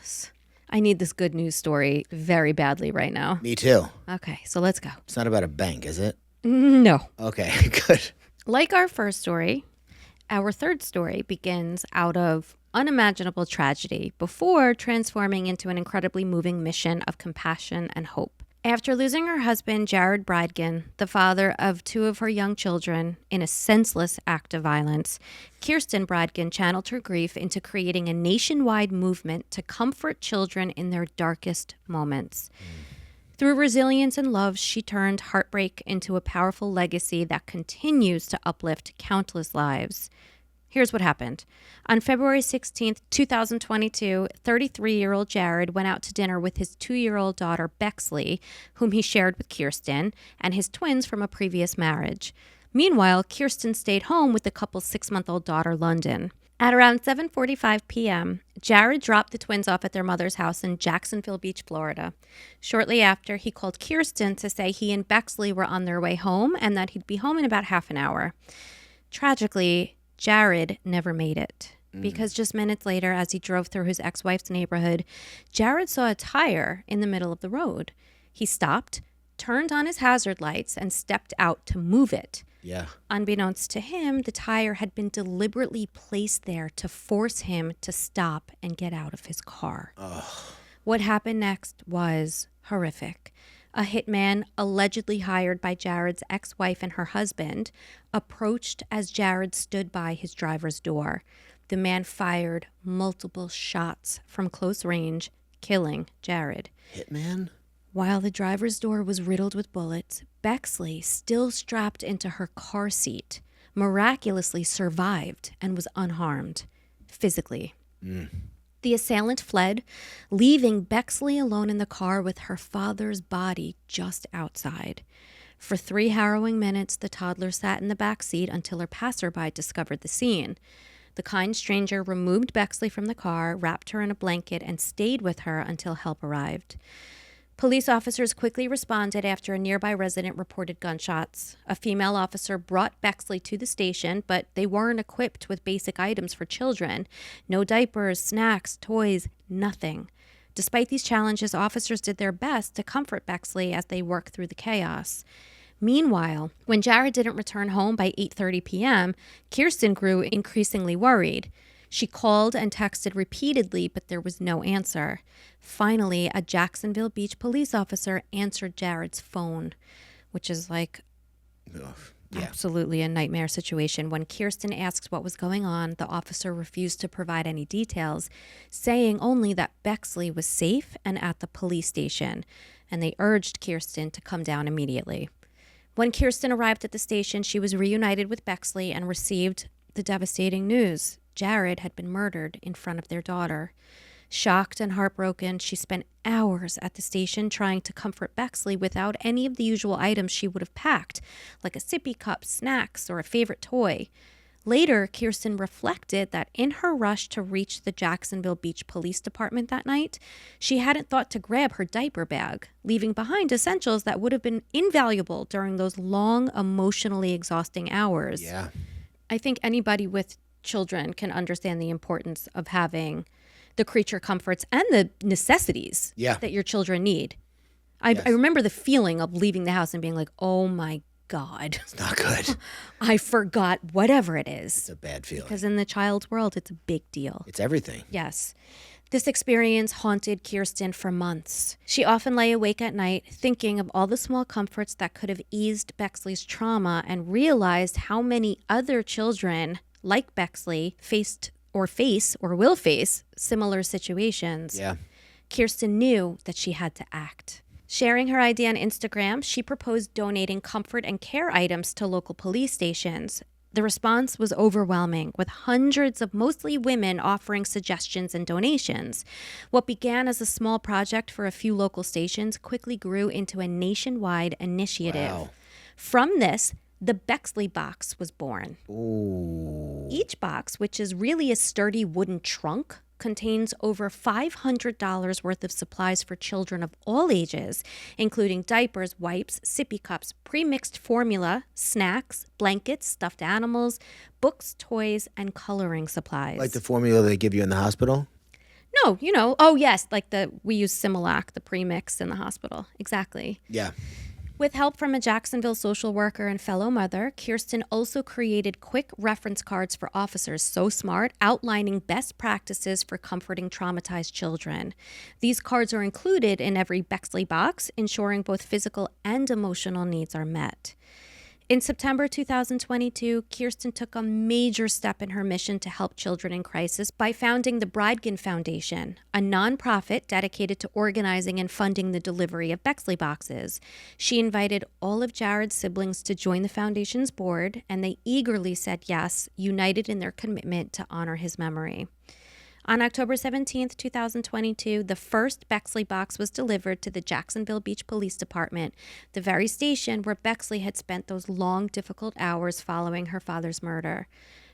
I need this good news story very badly right now. Me too. Okay, so let's go. It's not about a bank, is it? No. Okay, good. Like our first story, our third story begins out of unimaginable tragedy before transforming into an incredibly moving mission of compassion and hope. After losing her husband, Jared Bridegan, the father of two of her young children, in a senseless act of violence, Kirsten Bridegan channeled her grief into creating a nationwide movement to comfort children in their darkest moments. Through resilience and love, she turned heartbreak into a powerful legacy that continues to uplift countless lives. Here's what happened. On February 16th, 2022, 33-year-old Jared went out to dinner with his 2-year-old daughter, Bexley, whom he shared with Kirsten, and his twins from a previous marriage. Meanwhile, Kirsten stayed home with the couple's 6-month-old daughter, London. At around 7:45 p.m., Jared dropped the twins off at their mother's house in Jacksonville Beach, Florida. Shortly after, he called Kirsten to say he and Bexley were on their way home and that he'd be home in about half an hour. Tragically, Jared never made it because just minutes later, as he drove through his ex-wife's neighborhood, Jared saw a tire in the middle of the road. He stopped, turned on his hazard lights, and stepped out to move it. Yeah. Unbeknownst to him, the tire had been deliberately placed there to force him to stop and get out of his car. What happened next was horrific. A hitman, allegedly hired by Jared's ex-wife and her husband, approached as Jared stood by his driver's door. The man fired multiple shots from close range, killing Jared. Hitman? While the driver's door was riddled with bullets, Bexley, still strapped into her car seat, miraculously survived and was unharmed physically. The assailant fled, leaving Bexley alone in the car with her father's body just outside. For 3 harrowing minutes, the toddler sat in the back seat until her passerby discovered the scene. The kind stranger removed Bexley from the car, wrapped her in a blanket, and stayed with her until help arrived. Police officers quickly responded after a nearby resident reported gunshots. A female officer brought Bexley to the station, but they weren't equipped with basic items for children. No diapers, snacks, toys, nothing. Despite these challenges, officers did their best to comfort Bexley as they worked through the chaos. Meanwhile, when Jared didn't return home by 8:30 p.m., Kirsten grew increasingly worried. She called and texted repeatedly, but there was no answer. Finally, a Jacksonville Beach police officer answered Jared's phone, which is like absolutely a nightmare situation. When Kirsten asks what was going on, the officer refused to provide any details, saying only that Bexley was safe and at the police station, and they urged Kirsten to come down immediately. When Kirsten arrived at the station, she was reunited with Bexley and received the devastating news. Jared had been murdered in front of their daughter. Shocked and heartbroken, she spent hours at the station trying to comfort Bexley without any of the usual items she would have packed, like a sippy cup, snacks, or a favorite toy. Later, Kirsten reflected that in her rush to reach the Jacksonville Beach Police Department that night, she hadn't thought to grab her diaper bag, leaving behind essentials that would have been invaluable during those long, emotionally exhausting hours. Yeah. I think anybody with children can understand the importance of having the creature comforts and the necessities that your children need. I remember the feeling of leaving the house and being like, oh my God. It's not good. I forgot whatever it is. It's a bad feeling. Because in the child's world, it's a big deal. It's everything. Yes. This experience haunted Kirsten for months. She often lay awake at night thinking of all the small comforts that could have eased Bexley's trauma and realized how many other children like Bexley faced or face or will face similar situations. Yeah. Kirsten knew that she had to act. Sharing her idea on Instagram, she proposed donating comfort and care items to local police stations. The response was overwhelming, with hundreds of mostly women offering suggestions and donations. What began as a small project for a few local stations quickly grew into a nationwide initiative. Wow. From this, the Bexley Box was born. Ooh. Each box, which is really a sturdy wooden trunk, contains over $500 worth of supplies for children of all ages, including diapers, wipes, sippy cups, pre-mixed formula, snacks, blankets, stuffed animals, books, toys, and coloring supplies. Like the formula they give you in the hospital? No, yes, like we use Similac, the pre-mix in the hospital. Exactly. Yeah. With help from a Jacksonville social worker and fellow mother, Kirsten also created quick reference cards for officers so smart, outlining best practices for comforting traumatized children. These cards are included in every Bexley box, ensuring both physical and emotional needs are met. In September 2022, Kirsten took a major step in her mission to help children in crisis by founding the Bridegan Foundation, a nonprofit dedicated to organizing and funding the delivery of Bexley Boxes. She invited all of Jared's siblings to join the foundation's board, and they eagerly said yes, united in their commitment to honor his memory. On October 17, 2022, the first Bexley box was delivered to the Jacksonville Beach Police Department, the very station where Bexley had spent those long, difficult hours following her father's murder.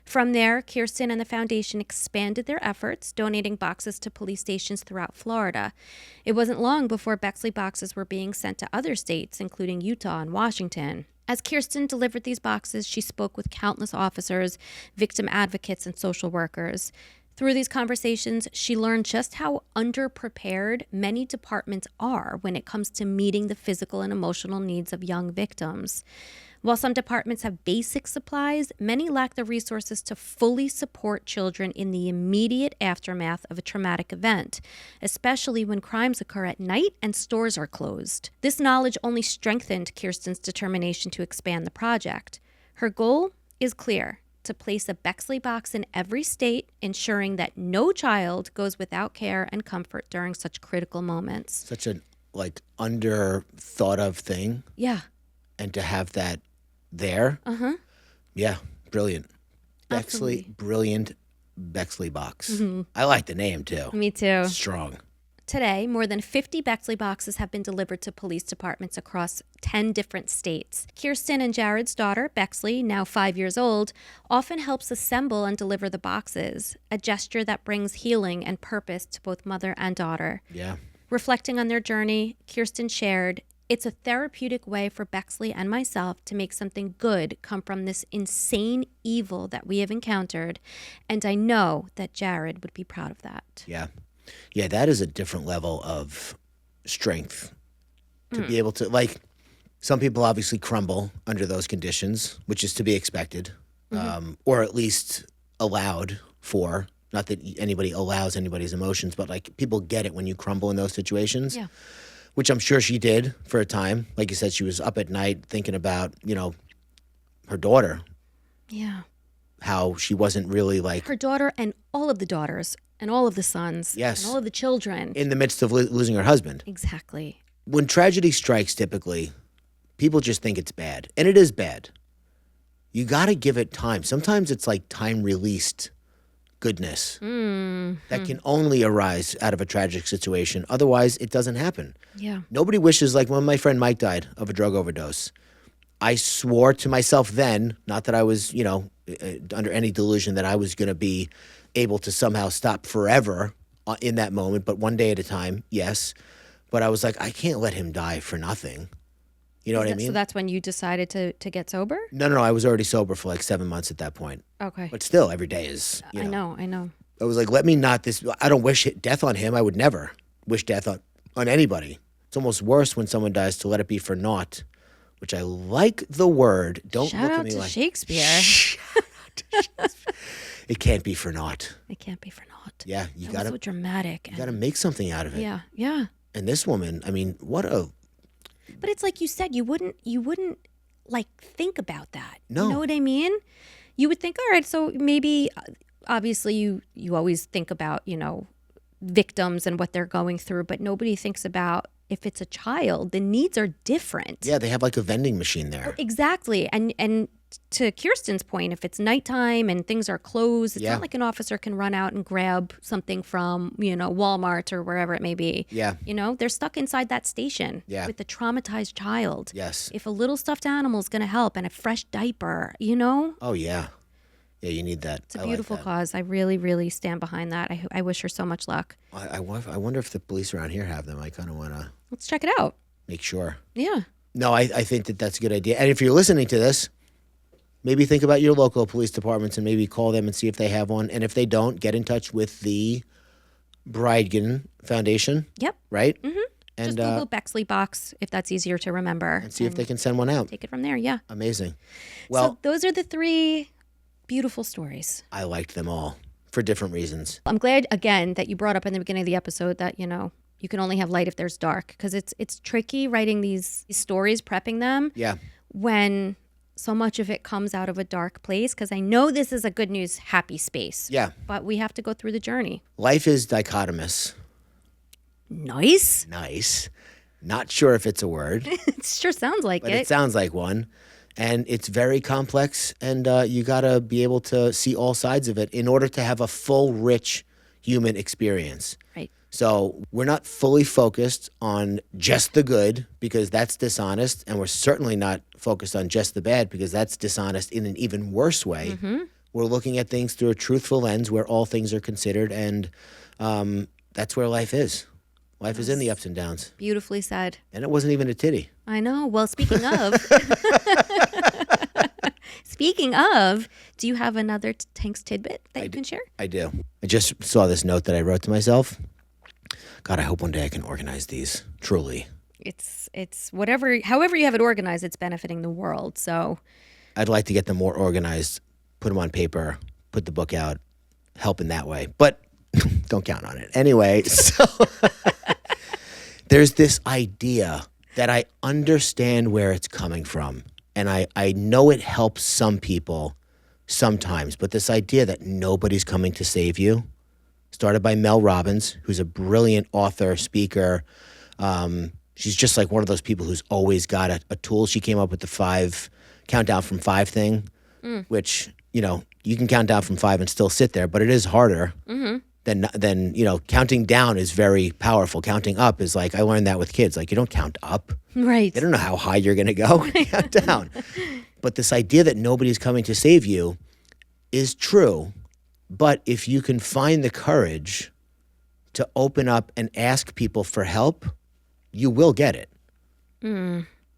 From there, Kirsten and the foundation expanded their efforts, donating boxes to police stations throughout Florida. It wasn't long before Bexley boxes were being sent to other states, including Utah and Washington. As Kirsten delivered these boxes, she spoke with countless officers, victim advocates, and social workers. Through these conversations, she learned just how underprepared many departments are when it comes to meeting the physical and emotional needs of young victims. While some departments have basic supplies, many lack the resources to fully support children in the immediate aftermath of a traumatic event, especially when crimes occur at night and stores are closed. This knowledge only strengthened Kirsten's determination to expand the project. Her goal is clear: to place a Bexley Box in every state, ensuring that no child goes without care and comfort during such critical moments. Such an under thought of thing. Yeah. And to have that there. Yeah, brilliant. Absolutely. Brilliant Bexley Box. I like the name too. Me too. Strong. Today, more than 50 Bexley Boxes have been delivered to police departments across 10 different states. Kirsten and Jared's daughter, Bexley, now 5 years old, often helps assemble and deliver the boxes, a gesture that brings healing and purpose to both mother and daughter. Yeah. Reflecting on their journey, Kirsten shared, "It's a therapeutic way for Bexley and myself to make something good come from this insane evil that we have encountered, and I know that Jared would be proud of that." Yeah. Yeah, that is a different level of strength to be able to, some people obviously crumble under those conditions, which is to be expected, or at least allowed for. Not that anybody allows anybody's emotions, but people get it when you crumble in those situations. Yeah. Which I'm sure she did for a time. Like you said, she was up at night thinking about, her daughter. Yeah. How she wasn't really Her daughter and all of the daughters and all of the sons. Yes. And all of the children. in the midst of losing her husband. Exactly. When tragedy strikes, typically, people just think it's bad. And it is bad. You got to give it time. Sometimes it's like time-released goodness that can only arise out of a tragic situation. Otherwise, it doesn't happen. Yeah. Nobody wishes, when my friend Mike died of a drug overdose, I swore to myself then, not that I was, under any delusion that I was going to be able to somehow stop forever in that moment, but one day at a time, yes. But I was like, I can't let him die for nothing. You know what I mean? So that's when you decided to get sober? No. I was already sober for 7 months at that point. Okay. But still, every day is, I know. I was like, let me not I don't wish death on him. I would never wish death on anybody. It's almost worse when someone dies to let it be for naught, which I like the word. Don't Shout look out at me to like Shakespeare. Shout out to Shakespeare. It can't be for naught. It can't be for naught. Yeah, you That got was to so dramatic. you got to make something out of it. Yeah. And this woman, I mean, But it's like you said, you wouldn't think about that. No. You know what I mean? You would think, all right, so maybe obviously you always think about, victims and what they're going through, but nobody thinks about if it's a child, the needs are different. yeah, they have a vending machine there. Exactly. And to Kirsten's point, if it's nighttime and things are closed, it's Yeah. not like an officer can run out and grab something from, Walmart or wherever it may be. Yeah. They're stuck inside that station with a traumatized child. Yes. If a little stuffed animal is going to help and a fresh diaper, Oh, yeah. Yeah, you need that. It's a beautiful cause. I really, really stand behind that. I wish her so much luck. I wonder if the police around here have them. I kind of want to Let's check it out. make sure. Yeah. No, I think that's a good idea. And if you're listening to this, maybe think about your local police departments and maybe call them and see if they have one. And if they don't, get in touch with the Bridegan Foundation. Yep. Right? Mm-hmm. And Just Google Bexley Box if that's easier to remember. and see if they can send one out. Take it from there. Yeah. Amazing. Well, so those are the 3 beautiful stories. I liked them all for different reasons. I'm glad, again, that you brought up in the beginning of the episode that, you can only have light if there's dark, because it's tricky writing these stories, prepping them. Yeah. When so much of it comes out of a dark place, because I know this is a good news, happy space. Yeah. But we have to go through the journey. Life is dichotomous. Nice. Nice. Not sure if it's a word, It sure sounds like but it. it sounds like one. And it's very complex, and you got to be able to see all sides of it in order to have a full, rich human experience. Right. So we're not fully focused on just the good, because that's dishonest, and we're certainly not focused on just the bad, because that's dishonest in an even worse way. Mm-hmm. We're looking at things through a truthful lens where all things are considered, and that's where life is. Life is in the ups and downs. Beautifully said. And it wasn't even a titty. I know. Well, speaking of, do you have another Tanks tidbit that you can share? I do. I just saw this note that I wrote to myself. God, I hope one day I can organize these, truly. It's it's however you have it organized, it's benefiting the world. So I'd like to get them more organized, put them on paper, put the book out, help in that way. But don't count on it. Anyway, so there's this idea that I understand where it's coming from. And I know it helps some people sometimes. But this idea that nobody's coming to save you, started by Mel Robbins, who's a brilliant author, speaker. She's just like one of those people who's always got a tool. She came up with the countdown from 5 thing, which, you can count down from 5 and still sit there, but it is harder than counting down is very powerful. Counting up is like, I learned that with kids. Like, you don't count up. Right. They don't know how high you're going to go. Count down. But this idea that nobody's coming to save you is true. But if you can find the courage to open up and ask people for help, you will get it.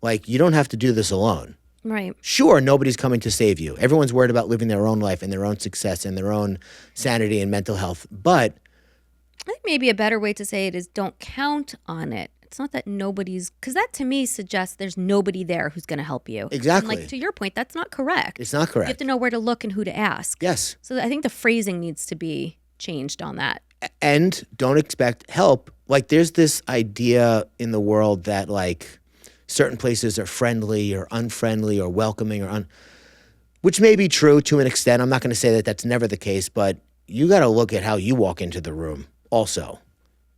Like, you don't have to do this alone. Right. Sure, nobody's coming to save you. Everyone's worried about living their own life and their own success and their own sanity and mental health. But I think maybe a better way to say it is don't count on it. It's not that because that to me suggests there's nobody there who's going to help you. Exactly. And like, to your point, that's not correct. It's not correct. You have to know where to look and who to ask. Yes. So I think the phrasing needs to be changed on that. And don't expect help. Like, there's this idea in the world that, like, certain places are friendly or unfriendly or welcoming which may be true to an extent. I'm not going to say that that's never the case, but you got to look at how you walk into the room also.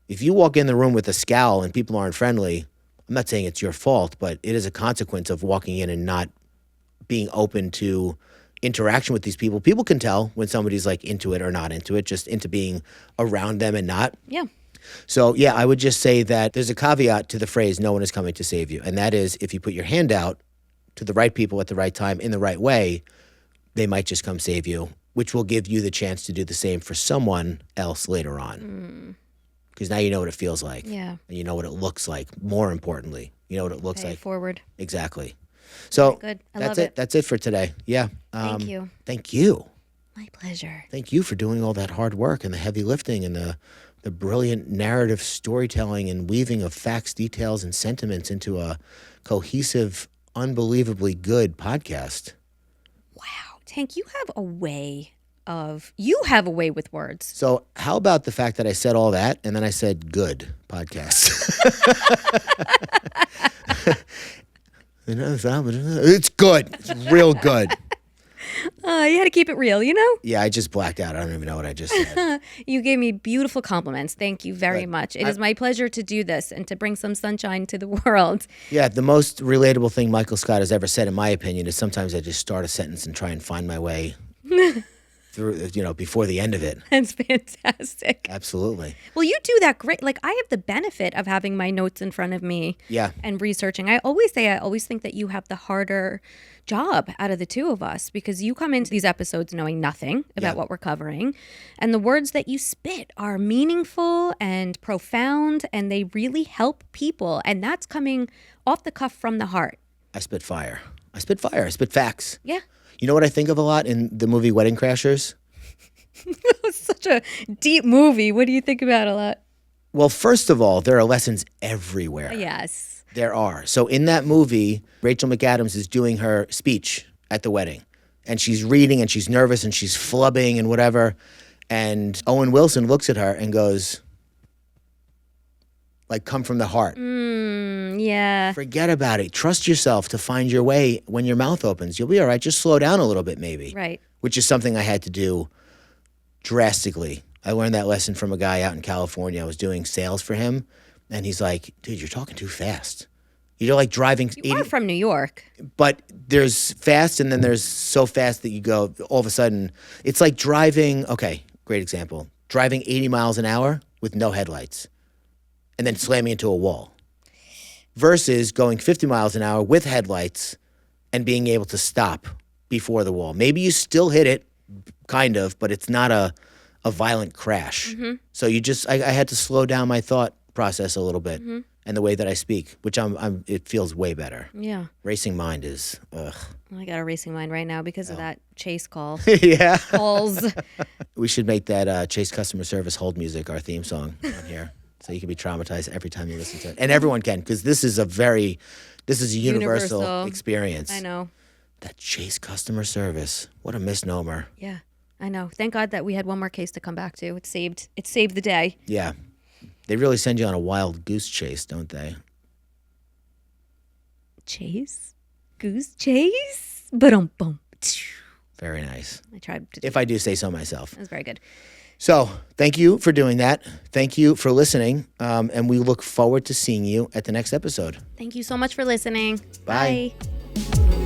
If you walk in the room with a scowl and people aren't friendly, I'm not saying it's your fault, but it is a consequence of walking in and not being open to interaction with these people. People can tell when somebody's like into it or not into it, just into being around them and not. Yeah. So, yeah, I would just say that there's a caveat to the phrase, no one is coming to save you. And that is, if you put your hand out to the right people at the right time in the right way, they might just come save you, which will give you the chance to do the same for someone else later on. Because now you know what it feels like. Yeah. And you know what it looks like. More importantly, you know what it looks like. Forward. Exactly. So good. That's it. That's it for today. Yeah. Thank you. Thank you. My pleasure. Thank you for doing all that hard work and the heavy lifting and the brilliant narrative storytelling and weaving of facts, details, and sentiments into a cohesive, unbelievably good podcast. Wow. Tank, you have a way with words. So how about the fact that I said all that and then I said good podcast? It's good. It's real good. You had to keep it real, Yeah, I just blacked out. I don't even know what I just said. You gave me beautiful compliments. Thank you very much. It is my pleasure to do this and to bring some sunshine to the world. Yeah, the most relatable thing Michael Scott has ever said, in my opinion, is sometimes I just start a sentence and try and find my way through, before the end of it. That's fantastic. Absolutely. Well, you do that great. Like, I have the benefit of having my notes in front of me and researching. I always think that you have the harder job out of the two of us because you come into these episodes knowing nothing about what we're covering. And the words that you spit are meaningful and profound, and they really help people. And that's coming off the cuff from the heart. I spit fire. I spit facts. Yeah. You know what I think of a lot in the movie Wedding Crashers? It's such a deep movie. What do you think about a lot? Well, first of all, there are lessons everywhere. Yes. There are. So in that movie, Rachel McAdams is doing her speech at the wedding. And she's reading and she's nervous and she's flubbing and whatever. And Owen Wilson looks at her and goes, like, come from the heart. Yeah. Forget about it. Trust yourself to find your way when your mouth opens. You'll be all right. Just slow down a little bit maybe. Right. Which is something I had to do drastically. I learned that lesson from a guy out in California. I was doing sales for him. And he's like, dude, you're talking too fast. You're like driving. You are from New York. But there's fast and then there's so fast that you go, all of a sudden, it's like driving, okay, great example. Driving 80 miles an hour with no headlights and then slamming into a wall. Versus going 50 miles an hour with headlights and being able to stop before the wall. Maybe you still hit it, kind of, but it's not a violent crash. Mm-hmm. So I had to slow down my thought process a little bit and the way that I speak, which it feels way better. Yeah. Racing mind is, ugh. I got a racing mind right now because of that Chase call. Yeah. Calls. We should make that Chase customer service hold music our theme song on here. So you can be traumatized every time you listen to it. And everyone can, because this is a universal experience. I know. That Chase customer service. What a misnomer. Yeah, I know. Thank God that we had one more case to come back to. It saved the day. Yeah. They really send you on a wild goose chase, don't they? Chase? Goose chase? Ba-dum-bum. Very nice. I tried to If I do say so myself. That was very good. So thank you for doing that. Thank you for listening. And we look forward to seeing you at the next episode. Thank you so much for listening. Bye. Bye.